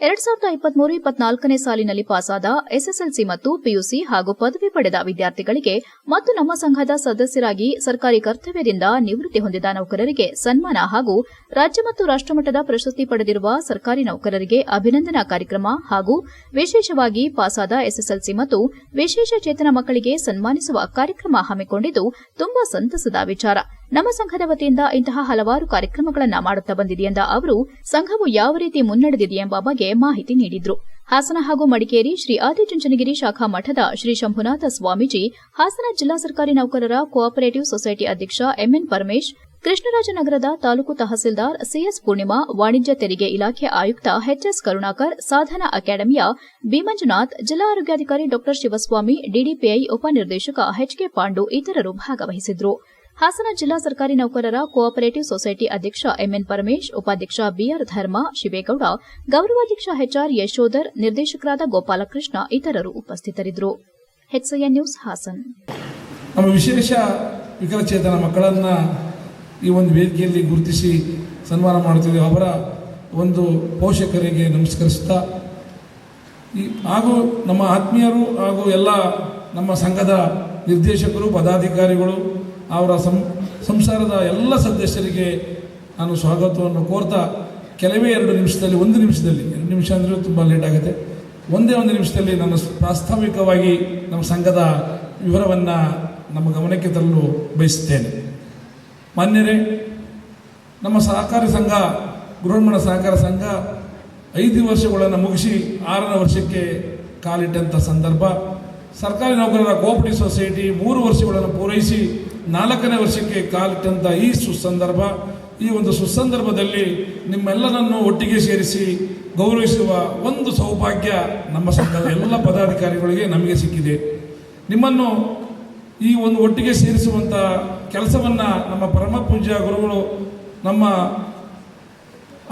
2023-24ನೇ ಸಾಲಿನಲ್ಲಿ ಪಾಸಾದ ಎಸ್ಎಸ್ಎಲ್ಸಿ ಮತ್ತು ಪಿಯುಸಿ ಹಾಗೂ ಪದವಿ ಪಡೆದ ವಿದ್ಯಾರ್ಥಿಗಳಿಗೆ ಮತ್ತು ನಮ್ಮ ಸಂಘದ ಸದಸ್ಯರಾಗಿ ಸರ್ಕಾರಿ ಕರ್ತವ್ಯದಿಂದ ನಿವೃತ್ತಿ ಹೊಂದಿದ ನೌಕರರಿಗೆ ಸನ್ಮಾನ ಹಾಗೂ ರಾಜ್ಯ ಮತ್ತು ರಾಷ್ಟ್ರಮಟ್ಟದ ಪ್ರಶಸ್ತಿ ಪಡೆದಿರುವ ಸರ್ಕಾರಿ ನೌಕರರಿಗೆ ಅಭಿನಂದನಾ ಕಾರ್ಯಕ್ರಮ ಹಾಗೂ ವಿಶೇಷವಾಗಿ ಪಾಸಾದ ಎಸ್ಎಸ್ಎಲ್ಸಿ ಮತ್ತು ವಿಶೇಷ ಚೇತನ ಮಕ್ಕಳಿಗೆ ಸನ್ಮಾನಿಸುವ ಕಾರ್ಯಕ್ರಮ ಹಮ್ಮಿಕೊಂಡಿದ್ದು ತುಂಬಾ ಸಂತಸದ ವಿಚಾರ. ನಮ್ಮ ಸಂಘದ ವತಿಯಿಂದ ಇಂತಹ ಹಲವಾರು ಕಾರ್ಯಕ್ರಮಗಳನ್ನು ಮಾಡುತ್ತಾ ಬಂದಿದೆ ಎಂದ ಅವರು, ಸಂಘವು ಯಾವ ರೀತಿ ಮುನ್ನಡೆದಿದೆ ಎಂಬ ಬಗ್ಗೆ ಮಾಹಿತಿ ನೀಡಿದರು. ಹಾಸನ ಹಾಗೂ ಮಡಿಕೇರಿ ಶ್ರೀ ಆದಿಚುಂಚನಗಿರಿ ಶಾಖಾ ಮಠದ ಶ್ರೀ ಶಂಭುನಾಥ ಸ್ವಾಮೀಜಿ, ಹಾಸನ ಜಿಲ್ಲಾ ಸರ್ಕಾರಿ ನೌಕರರ ಕೋಆಪರೇಟಿವ್ ಸೊಸೈಟಿ ಅಧ್ಯಕ್ಷ ಎಂಎನ್ ಪರಮೇಶ್, ಕೃಷ್ಣರಾಜನಗರದ ತಾಲೂಕು ತಹಸೀಲ್ದಾರ್ ಸಿಎಸ್ ಪೂರ್ಣಿಮಾ, ವಾಣಿಜ್ಯ ತೆರಿಗೆ ಇಲಾಖೆ ಆಯುಕ್ತ ಎಚ್ಎಸ್ ಕರುಣಾಕರ್, ಸಾಧನಾ ಅಕಾಡೆಮಿಯ ಬಿ ಮಂಜುನಾಥ್, ಜಿಲ್ಲಾ ಆರೋಗ್ಯಾಧಿಕಾರಿ ಡಾ ಶಿವಸ್ವಾಮಿ, ಡಿಡಿಪಿಐ ಉಪನಿರ್ದೇಶಕ ಎಚ್ಕೆ ಪಾಂಡು ಇತರರು ಭಾಗವಹಿಸಿದ್ರು. ಹಾಸನ ಜಿಲ್ಲಾ ಸರ್ಕಾರಿ ನೌಕರರ ಕೋಆಪರೇಟಿವ್ ಸೊಸೈಟಿ ಅಧ್ಯಕ್ಷ ಎಂಎನ್ ಪರಮೇಶ್, ಉಪಾಧ್ಯಕ್ಷ ಬಿಆರ್ ಧರ್ಮ, ಶಿವೇಗೌಡ, ಗೌರವಾಧ್ಯಕ್ಷ ಎಚ್ಆರ್ ಯಶೋಧರ್, ನಿರ್ದೇಶಕರಾದ ಗೋಪಾಲಕೃಷ್ಣ ಇತರರು ಉಪಸ್ಥಿತರಿದ್ದರು. HCN news, Hassan. ನಮ್ಮ ವಿಶೇಷ ವಿಕಲಚೇತನ ಮಕ್ಕಳನ್ನು ಈ ಒಂದು ವೇದಿಕೆಯಲ್ಲಿ ಗುರುತಿಸಿ ಸನ್ಮಾನ ಮಾಡುತ್ತಿದ್ದೇವೆ. ಅವರ ಒಂದು ಪೋಷಕರಿಗೆ ನಮಸ್ಕರಿಸ್ತಾ ಹಾಗೂ ನಮ್ಮ ಆತ್ಮೀಯರು ಹಾಗೂ ಎಲ್ಲ ನಮ್ಮ ಸಂಘದ ನಿರ್ದೇಶಕರು ಪದಾಧಿಕಾರಿಗಳು ಅವರ ಸಂಸಾರದ ಎಲ್ಲ ಸದಸ್ಯರಿಗೆ ನಾನು ಸ್ವಾಗತವನ್ನು ಕೋರ್ತಾ ಕೆಲವೇ 2 ನಿಮಿಷದಲ್ಲಿ 1 ನಿಮಿಷದಲ್ಲಿ 2 ನಿಮಿಷ ಅಂದರೆ ತುಂಬ ಲೇಟ್ ಆಗುತ್ತೆ, ಒಂದೇ 1 ನಿಮಿಷದಲ್ಲಿ ನಾನು ಪ್ರಾಸ್ತಾವಿಕವಾಗಿ ನಮ್ಮ ಸಂಘದ ವಿವರವನ್ನು ನಮ್ಮ ಗಮನಕ್ಕೆ ತರಲು ಬಯಸುತ್ತೇನೆ. ಮಾನ್ಯರೇ, ನಮ್ಮ ಸಹಕಾರಿ ಸಂಘ ಗೃಹನಿರ್ಮಾಣ ಸಹಕಾರ ಸಂಘ 5 ವರ್ಷಗಳನ್ನು ಮುಗಿಸಿ 6ನೇ ವರ್ಷಕ್ಕೆ ಕಾಲಿಟ್ಟಂಥ ಸಂದರ್ಭ. ಸರ್ಕಾರಿ ನೌಕರರ ಕೋಆಪರೇಟಿವ್ ಸೊಸೈಟಿ 3 ವರ್ಷಗಳನ್ನು ಪೂರೈಸಿ 4ನೇ ವರ್ಷಕ್ಕೆ ಕಾಲಿಟ್ಟಂಥ ಈ ಸುಸಂದರ್ಭ. ಈ ಒಂದು ಸುಸಂದರ್ಭದಲ್ಲಿ ನಿಮ್ಮೆಲ್ಲರನ್ನು ಒಟ್ಟಿಗೆ ಸೇರಿಸಿ ಗೌರವಿಸುವ ಒಂದು ಸೌಭಾಗ್ಯ ನಮ್ಮ ಸಂಘದ ಎಲ್ಲ ಪದಾಧಿಕಾರಿಗಳಿಗೆ ನಮಗೆ ಸಿಕ್ಕಿದೆ. ನಿಮ್ಮನ್ನು ಈ ಒಂದು ಒಟ್ಟಿಗೆ ಸೇರಿಸುವಂಥ ಕೆಲಸವನ್ನು ನಮ್ಮ ಪರಮ ಪೂಜ್ಯ ಗುರುಗಳು ನಮ್ಮ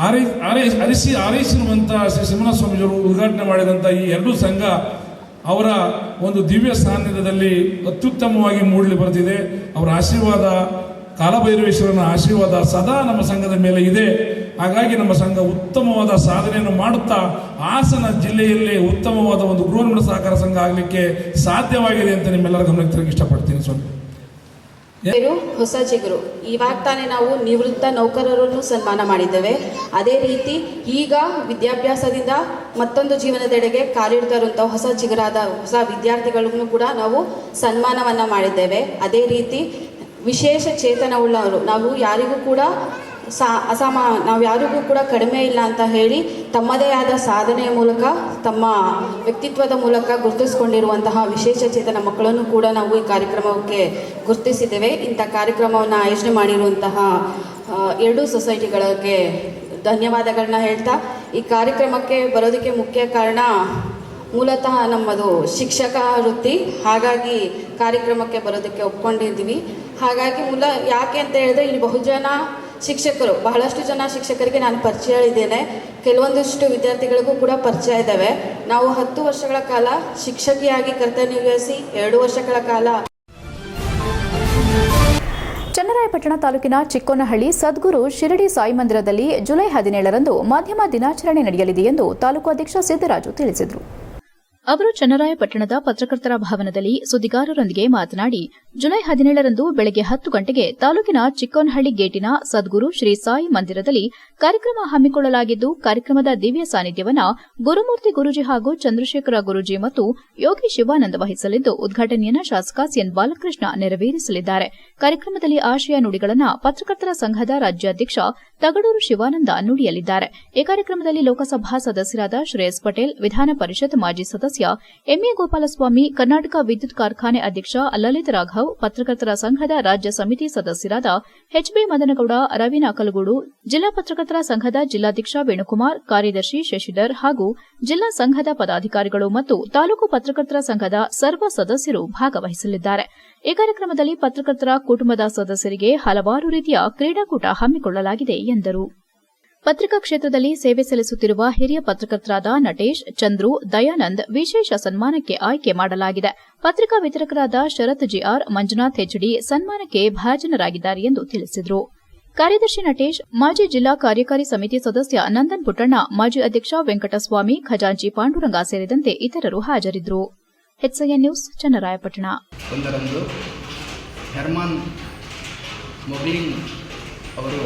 ಆರೈಸಿರುವಂಥ ಶ್ರೀ ಸಿಮನ ಸ್ವಾಮೀಜಿಯವರು ಉದ್ಘಾಟನೆ ಮಾಡಿದಂಥ ಈ 2 ಸಂಘ ಅವರ ಒಂದು ದಿವ್ಯ ಸಾನ್ನಿಧ್ಯದಲ್ಲಿ ಅತ್ಯುತ್ತಮವಾಗಿ ಮೂಡಲಿ ಬರೆದಿದೆ. ಅವರ ಆಶೀರ್ವಾದ, ಕಾಲಭೈರವೇಶ್ವರನ ಆಶೀರ್ವಾದ ಸದಾ ನಮ್ಮ ಸಂಘದ ಮೇಲೆ ಇದೆ. ಹಾಗಾಗಿ ನಮ್ಮ ಸಂಘ ಉತ್ತಮವಾದ ಸಾಧನೆಯನ್ನು ಮಾಡುತ್ತಾ ಹಾಸನ ಜಿಲ್ಲೆಯಲ್ಲೇ ಉತ್ತಮವಾದ ಒಂದು ಗೃಹನಿರ್ಮಾಣ ಸಹಕಾರ ಸಂಘ ಆಗಲಿಕ್ಕೆ ಸಾಧ್ಯವಾಗಿದೆ ಅಂತ ನಿಮ್ಮೆಲ್ಲರ ಗಮನಕ್ಕೆ ತರಕ್ಕೆ ಇಷ್ಟಪಡ್ತೀನಿ. ಸ್ವಾಮಿ, ಹೊಸ ಚಿಗುರು. ಇವಾಗ ತಾನೇ ನಾವು ನಿವೃತ್ತ ನೌಕರರನ್ನು ಸನ್ಮಾನ ಮಾಡಿದ್ದೇವೆ. ಅದೇ ರೀತಿ ಈಗ ವಿದ್ಯಾಭ್ಯಾಸದಿಂದ ಮತ್ತೊಂದು ಜೀವನದೆಡೆಗೆ ಕಾಲಿಡ್ತಾ ಇರುವಂಥ ಹೊಸ ಚಿಗುರಾದ ಹೊಸ ವಿದ್ಯಾರ್ಥಿಗಳನ್ನು ಕೂಡ ನಾವು ಸನ್ಮಾನವನ್ನು ಮಾಡಿದ್ದೇವೆ. ಅದೇ ರೀತಿ ವಿಶೇಷ ಚೇತನವುಳ್ಳವರು, ನಾವು ಯಾರಿಗೂ ಕೂಡ ನಾವು ಯಾರಿಗೂ ಕೂಡ ಕಡಿಮೆ ಇಲ್ಲ ಅಂತ ಹೇಳಿ ತಮ್ಮದೇ ಆದ ಸಾಧನೆಯ ಮೂಲಕ ತಮ್ಮ ವ್ಯಕ್ತಿತ್ವದ ಮೂಲಕ ಗುರುತಿಸಿಕೊಂಡಿರುವಂತಹ ವಿಶೇಷ ಚೇತನ ಮಕ್ಕಳನ್ನು ಕೂಡ ನಾವು ಈ ಕಾರ್ಯಕ್ರಮಕ್ಕೆ ಗುರುತಿಸಿದ್ದೇವೆ. ಇಂಥ ಕಾರ್ಯಕ್ರಮವನ್ನು ಆಯೋಜನೆ ಮಾಡಿರುವಂತಹ 2 ಸೊಸೈಟಿಗಳಿಗೆ ಧನ್ಯವಾದಗಳನ್ನ ಹೇಳ್ತಾ, ಈ ಕಾರ್ಯಕ್ರಮಕ್ಕೆ ಬರೋದಕ್ಕೆ ಮುಖ್ಯ ಕಾರಣ ಮೂಲತಃ ನಮ್ಮದು ಶಿಕ್ಷಕ ವೃತ್ತಿ. ಹಾಗಾಗಿ ಕಾರ್ಯಕ್ರಮಕ್ಕೆ ಬರೋದಕ್ಕೆ ಒಪ್ಕೊಂಡಿದ್ದೀವಿ. ಹಾಗಾಗಿ ಯಾಕೆ ಅಂತ ಹೇಳಿದ್ರೆ ಇಲ್ಲಿ ಬಹುಜನ ಶಿಕ್ಷಕರು, ಬಹಳಷ್ಟು ಜನ ಶಿಕ್ಷಕರಿಗೆ ನಾನು ಪರಿಚಯ ಇದ್ದೇನೆ, ಕೆಲವೊಂದಿಷ್ಟು ವಿದ್ಯಾರ್ಥಿಗಳಿಗೂ ಕೂಡ ಪರಿಚಯ ಇದ್ದಾವೆ. ನಾವು 10 ವರ್ಷಗಳ ಕಾಲ ಶಿಕ್ಷಕಿಯಾಗಿ ಕರ್ತವ್ಯ ನಿರ್ವಹಿಸಿ 2 ವರ್ಷಗಳ ಕಾಲ ಚನ್ನರಾಯಪಟ್ಟಣ ತಾಲೂಕಿನ ಚಿಕ್ಕೋನಹಳ್ಳಿ ಸದ್ಗುರು ಶಿರಡಿ ಸಾಯಿ ಮಂದಿರದಲ್ಲಿ ಜುಲೈ 17ರಂದು ಮಾಧ್ಯಮ ದಿನಾಚರಣೆ ನಡೆಯಲಿದೆ ಎಂದು ತಾಲೂಕು ಅಧ್ಯಕ್ಷ ಸಿದ್ದರಾಜು ತಿಳಿಸಿದರು. ಅವರು ಚನ್ನರಾಯಪಟ್ಟಣದ ಪತ್ರಕರ್ತರ ಭವನದಲ್ಲಿ ಸುದ್ದಿಗಾರರೊಂದಿಗೆ ಮಾತನಾಡಿ, ಜುಲೈ 17ರಂದು ಬೆಳಗ್ಗೆ 10 ಗಂಟೆಗೆ ತಾಲೂಕಿನ ಚಿಕ್ಕೋನಹಳ್ಳಿ ಗೇಟಿನ ಸದ್ಗುರು ಶ್ರೀ ಸಾಯಿ ಮಂದಿರದಲ್ಲಿ ಕಾರ್ಯಕ್ರಮ ಹಮ್ಮಿಕೊಳ್ಳಲಾಗಿದ್ದು, ಕಾರ್ಯಕ್ರಮದ ದಿವ್ಯ ಸಾನ್ನಿಧ್ಯವನ್ನು ಗುರುಮೂರ್ತಿ ಗುರೂಜಿ ಹಾಗೂ ಚಂದ್ರಶೇಖರ ಗುರೂಜಿ ಮತ್ತು ಯೋಗಿ ಶಿವಾನಂದ ವಹಿಸಲಿದ್ದು, ಉದ್ಘಾಟನೆಯನ್ನು ಶಾಸಕ ಸಿಎನ್ ಬಾಲಕೃಷ್ಣ ನೆರವೇರಿಸಲಿದ್ದಾರೆ. ಕಾರ್ಯಕ್ರಮದಲ್ಲಿ ಆಶಯ ನುಡಿಗಳನ್ನು ಪತ್ರಕರ್ತರ ಸಂಘದ ರಾಜ್ಯಾಧ್ಯಕ್ಷ ತಗಡೂರು ಶಿವಾನಂದ ನುಡಿಯಲಿದ್ದಾರೆ. ಈ ಕಾರ್ಯಕ್ರಮದಲ್ಲಿ ಲೋಕಸಭಾ ಸದಸ್ಯರಾದ ಶ್ರೇಯಸ್ ಪಟೇಲ್, ವಿಧಾನ ಪರಿಷತ್ ಮಾಜಿ ಸದಸ್ಯ ಎಂಎ ಗೋಪಾಲಸ್ವಾಮಿ, ಕರ್ನಾಟಕ ವಿದ್ಯುತ್ ಕಾರ್ಖಾನೆ ಅಧ್ಯಕ್ಷ ಲಲಿತ್ ರಾಘವ್, ಪತ್ರಕರ್ತರ ಸಂಘದ ರಾಜ್ಯ ಸಮಿತಿ ಸದಸ್ಯರಾದ ಎಚ್ಬಿ ಮದನಗೌಡ, ರವೀನಾ ಕಲಗೂಡು, ಜಿಲ್ಲಾ ಪತ್ರಕರ್ತರ ಸಂಘದ ಜಿಲ್ಲಾಧ್ಯಕ್ಷ ವೇಣುಕುಮಾರ್, ಕಾರ್ಯದರ್ಶಿ ಶಶಿಧರ್ ಹಾಗೂ ಜಿಲ್ಲಾ ಸಂಘದ ಪದಾಧಿಕಾರಿಗಳು ಮತ್ತು ತಾಲೂಕು ಪತ್ರಕರ್ತರ ಸಂಘದ ಸರ್ವ ಸದಸ್ಯರು ಭಾಗವಹಿಸಲಿದ್ದಾರೆ. ಈ ಕಾರ್ಯಕ್ರಮದಲ್ಲಿ ಪತ್ರಕರ್ತರ ಕುಟುಂಬದ ಸದಸ್ಯರಿಗೆ ಹಲವಾರು ರೀತಿಯ ಕ್ರೀಡಾಕೂಟ ಹಮ್ಮಿಕೊಳ್ಳಲಾಗಿದೆ ಎಂದರು. ಪತ್ರಿಕಾ ಕ್ಷೇತ್ರದಲ್ಲಿ ಸೇವೆ ಸಲ್ಲಿಸುತ್ತಿರುವ ಹಿರಿಯ ಪತ್ರಕರ್ತರಾದ ನಟೇಶ್, ಚಂದ್ರು, ದಯಾನಂದ್ ವಿಶೇಷ ಸನ್ಮಾನಕ್ಕೆ ಆಯ್ಕೆ ಮಾಡಲಾಗಿದೆ. ಪತ್ರಿಕಾ ವಿತರಕರಾದ ಶರತ್ ಜಿಆರ್, ಮಂಜುನಾಥ್ ಹೆಚ್ಡಿ ಸನ್ಮಾನಕ್ಕೆ ಭಾಜನರಾಗಿದ್ದಾರೆ ಎಂದು ತಿಳಿಸಿದರು. ಕಾರ್ಯದರ್ಶಿ ನಟೇಶ್, ಮಾಜಿ ಜಿಲ್ಲಾ ಕಾರ್ಯಕಾರಿ ಸಮಿತಿ ಸದಸ್ಯ ನಂದನ್ ಪುಟ್ಟಣ್ಣ, ಮಾಜಿ ಅಧ್ಯಕ್ಷ ವೆಂಕಟಸ್ವಾಮಿ, ಖಜಾಂಚಿ ಪಾಂಡುರಂಗ ಸೇರಿದಂತೆ ಇತರರು ಹಾಜರಿದ್ದರು. HCN news, Channarayapatna. ಒಂದರಂದು ಹೆರ್ಮಾನ್ ಮೊಗ್ಲಿನ್ ಅವರು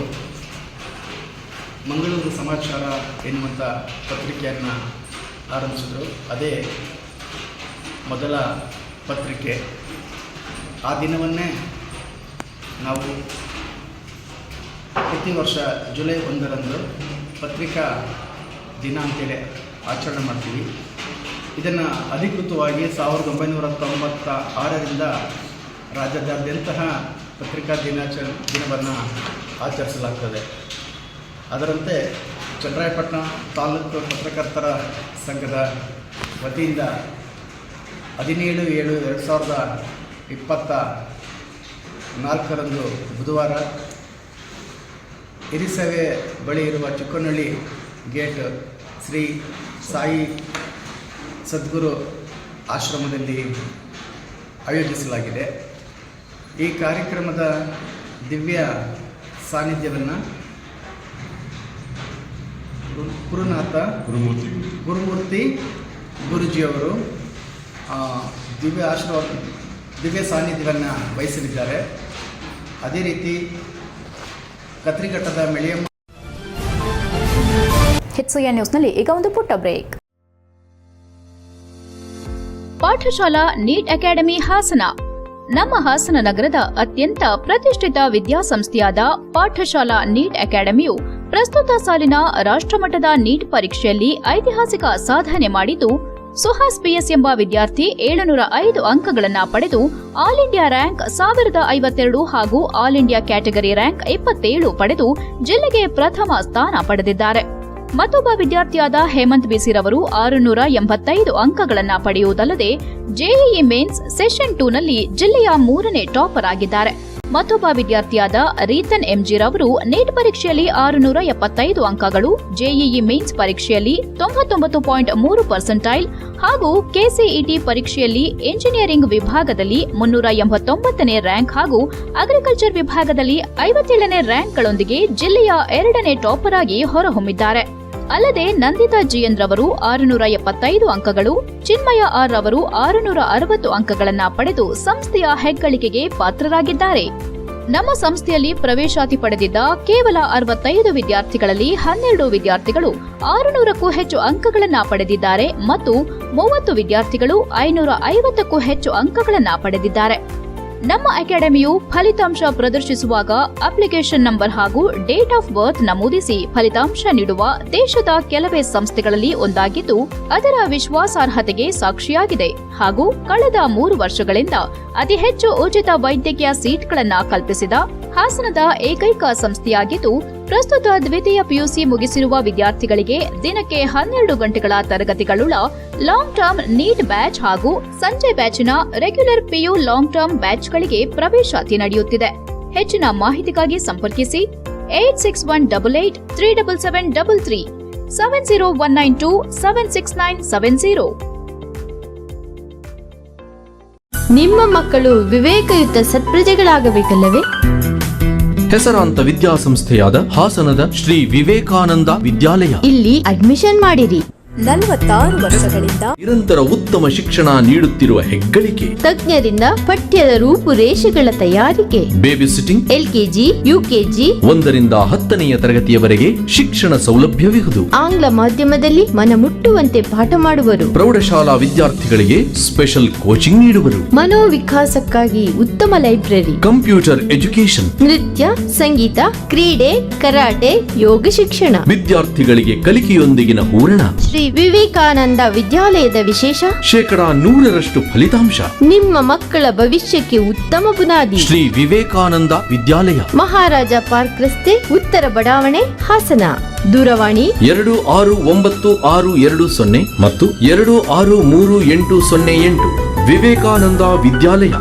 ಮಂಗಳೂರು ಸಮಾಚಾರ ಎನ್ನುವಂಥ ಪತ್ರಿಕೆಯನ್ನು ಆರಂಭಿಸಿದರು. ಅದೇ ಮೊದಲ ಪತ್ರಿಕೆ. ಆ ದಿನವನ್ನೇ ನಾವು ಪ್ರತಿ ವರ್ಷ ಜುಲೈ 1ರಂದು ಪತ್ರಿಕಾ ದಿನ ಅಂತೇಳಿ ಆಚರಣೆ ಮಾಡ್ತೀವಿ. ಇದನ್ನು ಅಧಿಕೃತವಾಗಿ 1996ರಿಂದ ರಾಜ್ಯದಾದ್ಯಂತ ಪತ್ರಿಕಾ ದಿನವನ್ನು ಆಚರಿಸಲಾಗ್ತದೆ. ಅದರಂತೆ ಚನ್ನರಾಯಪಟ್ಟಣ ತಾಲೂಕು ಪತ್ರಕರ್ತರ ಸಂಘದ ವತಿಯಿಂದ 17/7/2024ರಂದು ಬುಧವಾರ ಹಿರಿಸೇವೆ ಬಳಿ ಇರುವ ಚಿಕ್ಕೋನಹಳ್ಳಿ ಗೇಟ್ ಶ್ರೀ ಸಾಯಿ ಸದ್ಗುರು ಆಶ್ರಮದಲ್ಲಿ ಆಯೋಜಿಸಲಾಗಿದೆ. ಈ ಕಾರ್ಯಕ್ರಮದ ದಿವ್ಯ ಸಾನ್ನಿಧ್ಯವನ್ನು ಗುರುನಾಥ ಗುರುಮೂರ್ತಿ ಗುರೂಜಿಯವರು ದಿವ್ಯ ಸಾನ್ನಿಧ್ಯವನ್ನು ವಹಿಸಲಿದ್ದಾರೆ. ಅದೇ ರೀತಿ ಕತ್ರಿಘಟ್ಟದ ಮೆಳಿಯಮ್ಮ. HCN ನ್ಯೂಸ್ನಲ್ಲಿ ಈಗ ಒಂದು ಪುಟ್ಟ break. Pathashala NEET academy Hassan. ನಮ್ಮ ಹಾಸನ ನಗರದ ಅತ್ಯಂತ ಪ್ರತಿಷ್ಠಿತ ವಿದ್ಯಾಸಂಸ್ಥೆಯಾದ ಪಾಠಶಾಲಾ ನೀಟ್ ಅಕಾಡೆಮಿಯು ಪ್ರಸ್ತುತ ಸಾಲಿನ ರಾಷ್ಟ್ರಮಟ್ಟದ ನೀಟ್ ಪರೀಕ್ಷೆಯಲ್ಲಿ ಐತಿಹಾಸಿಕ ಸಾಧನೆ ಮಾಡಿದ್ದು, ಸುಹಾಸ್ ಪಿಎಸ್ ಎಂಬ ವಿದ್ಯಾರ್ಥಿ 705 ಅಂಕಗಳನ್ನು ಪಡೆದು ಆಲ್ ಇಂಡಿಯಾ ರ್ಯಾಂಕ್ 1052 ಹಾಗೂ ಆಲ್ ಇಂಡಿಯಾ ಕ್ಯಾಟಗರಿ ರ್ಯಾಂಕ್ 27 ಪಡೆದು ಜಿಲ್ಲೆಗೆ ಪ್ರಥಮ ಸ್ಥಾನ ಪಡೆದಿದ್ದಾರೆ. ಮತ್ತೊಬ್ಬ ವಿದ್ಯಾರ್ಥಿಯಾದ ಹೇಮಂತ್ ಬಿಸಿರವರು 685 ಅಂಕಗಳನ್ನು ಪಡೆಯುವುದಲ್ಲದೆ ಜೆಇಇ ಮೇನ್ಸ್ ಸೆಷನ್ 2 ನಲ್ಲಿ ಜಿಲ್ಲೆಯ 3ನೇ ಟಾಪರ್ ಆಗಿದ್ದಾರೆ. ಮತ್ತೊಬ್ಬ ವಿದ್ಯಾರ್ಥಿಯಾದ ರೀತನ್ ಎಂಜಿರವರು ನೀಟ್ ಪರೀಕ್ಷೆಯಲ್ಲಿ 675 ಅಂಕಗಳು, ಜೆಇಇ ಮೇನ್ಸ್ ಪರೀಕ್ಷೆಯಲ್ಲಿ 99.3% ಹಾಗೂ ಕೆಸಿಇಟಿ ಪರೀಕ್ಷೆಯಲ್ಲಿ ಎಂಜಿನಿಯರಿಂಗ್ ವಿಭಾಗದಲ್ಲಿ 389ನೇ ರ್ಯಾಂಕ್ ಹಾಗೂ ಅಗ್ರಿಕಲ್ಚರ್ ವಿಭಾಗದಲ್ಲಿ 57ನೇ ರ್ಯಾಂಕ್ಗಳೊಂದಿಗೆ ಜಿಲ್ಲೆಯ 2ನೇ ಟಾಪರ್ ಆಗಿ ಹೊರಹೊಮ್ಮಿದ್ದಾರೆ. ಅಲ್ಲದೆ ನಂದಿತಾ ಜಿಎನ್ ರವರು 675 ಅಂಕಗಳು, ಚಿನ್ಮಯ ಆರ್ ರವರು 660 ಅಂಕಗಳನ್ನು ಪಡೆದು ಸಂಸ್ಥೆಯ ಹೆಗ್ಗಳಿಕೆಗೆ ಪಾತ್ರರಾಗಿದ್ದಾರೆ. ನಮ್ಮ ಸಂಸ್ಥೆಯಲ್ಲಿ ಪ್ರವೇಶಾತಿ ಪಡೆದಿದ್ದ ಕೇವಲ 65 ವಿದ್ಯಾರ್ಥಿಗಳಲ್ಲಿ 12 ವಿದ್ಯಾರ್ಥಿಗಳು 600ಕ್ಕೂ ಹೆಚ್ಚು ಅಂಕಗಳನ್ನು ಪಡೆದಿದ್ದಾರೆ ಮತ್ತು 30 ವಿದ್ಯಾರ್ಥಿಗಳು 550ಕ್ಕೂ ಹೆಚ್ಚು ಅಂಕಗಳನ್ನು ಪಡೆದಿದ್ದಾರೆ. ನಮ್ಮ ಅಕಾಡೆಮಿಯು ಫಲಿತಾಂಶ ಪ್ರದರ್ಶಿಸುವಾಗ ಅಪ್ಲಿಕೇಶನ್ ನಂಬರ್ ಹಾಗೂ ಡೇಟ್ ಆಫ್ ಬರ್ತ್ ನಮೂದಿಸಿ ಫಲಿತಾಂಶ ನೀಡುವ ದೇಶದ ಕೆಲವೇ ಸಂಸ್ಥೆಗಳಲ್ಲಿ ಒಂದಾಗಿದ್ದು, ಅದರ ವಿಶ್ವಾಸಾರ್ಹತೆಗೆ ಸಾಕ್ಷಿಯಾಗಿದೆ ಹಾಗೂ ಕಳೆದ 3 ವರ್ಷಗಳಿಂದ ಅತಿ ಹೆಚ್ಚು ಉಚಿತ ವೈದ್ಯಕೀಯ ಸೀಟ್ಗಳನ್ನು ಕಲ್ಪಿಸಿದ ಹಾಸನದ ಏಕೈಕ ಸಂಸ್ಥೆಯಾಗಿದ್ದು, ಪ್ರಸ್ತುತ ದ್ವಿತೀಯ ಪಿಯುಸಿ ಮುಗಿಸಿರುವ ವಿದ್ಯಾರ್ಥಿಗಳಿಗೆ ದಿನಕ್ಕೆ 12 ಗಂಟೆಗಳ ತರಗತಿಗಳುಳ್ಳ ಲಾಂಗ್ ಟರ್ಮ್ ನೀಟ್ ಬ್ಯಾಚ್ ಹಾಗೂ ಸಂಜೆ ಬ್ಯಾಚಿನ ರೆಗ್ಯುಲರ್ ಪಿಯು ಲಾಂಗ್ ಟರ್ಮ್ ಬ್ಯಾಚ್ಗಳಿಗೆ ಪ್ರವೇಶಾತಿ ನಡೆಯುತ್ತಿದೆ. ಹೆಚ್ಚಿನ ಮಾಹಿತಿಗಾಗಿ ಸಂಪರ್ಕಿಸಿ 8618837733 7019276970. ನಿಮ್ಮ ಮಕ್ಕಳು ವಿವೇಕಯುತ ಸತ್ಪ್ರಜೆಗಳಾಗಬೇಕಲ್ಲವೇ? ಹೆಸರಾಂತ ವಿದ್ಯಾಸಂಸ್ಥೆಯಾದ ಹಾಸನದ ಶ್ರೀ ವಿವೇಕಾನಂದ ವಿದ್ಯಾಲಯ. ಇಲ್ಲಿ ಅಡ್ಮಿಷನ್ ಮಾಡಿರಿ. 46 ವರ್ಷಗಳಿಂದ ನಿರಂತರ ಉತ್ತಮ ಶಿಕ್ಷಣ ನೀಡುತ್ತಿರುವ ಹೆಗ್ಗಳಿಕೆ. ತಜ್ಞರಿಂದ ಪಠ್ಯದ ರೂಪುರೇಷೆಗಳ ತಯಾರಿಕೆ. ಬೇಬಿ ಸಿಟ್ಟಿಂಗ್, LKG, UKG 1ರಿಂದ 10ನೆಯ ತರಗತಿಯವರೆಗೆ ಶಿಕ್ಷಣ ಸೌಲಭ್ಯವಿರುವುದು. ಆಂಗ್ಲ ಮಾಧ್ಯಮದಲ್ಲಿ ಮನಮುಟ್ಟುವಂತೆ ಪಾಠ ಮಾಡುವರು. ಪ್ರೌಢಶಾಲಾ ವಿದ್ಯಾರ್ಥಿಗಳಿಗೆ ಸ್ಪೆಷಲ್ ಕೋಚಿಂಗ್ ನೀಡುವರು. ಮನೋವಿಕಾಸಕ್ಕಾಗಿ ಉತ್ತಮ ಲೈಬ್ರರಿ. ಕಂಪ್ಯೂಟರ್ ಎಜುಕೇಶನ್, ನೃತ್ಯ, ಸಂಗೀತ, ಕ್ರೀಡೆ, ಕರಾಟೆ, ಯೋಗ ಶಿಕ್ಷಣ. ವಿದ್ಯಾರ್ಥಿಗಳಿಗೆ ಕಲಿಕೆಯೊಂದಿಗಿನ ಹೂರಣ. ಶ್ರೀ ವಿವೇಕಾನಂದ ವಿದ್ಯಾಲಯದ ವಿಶೇಷ 100% ಫಲಿತಾಂಶ. ನಿಮ್ಮ ಮಕ್ಕಳ ಭವಿಷ್ಯಕ್ಕೆ ಉತ್ತಮ ಬುನಾದಿ. ಶ್ರೀ ವಿವೇಕಾನಂದ ವಿದ್ಯಾಲಯ, ಮಹಾರಾಜ ಪಾರ್ಕ್ ರಸ್ತೆ, ಉತ್ತರ ಬಡಾವಣೆ, ಹಾಸನ. ದೂರವಾಣಿ 269620 ಮತ್ತು 263808. ವಿವೇಕಾನಂದ ವಿದ್ಯಾಲಯ.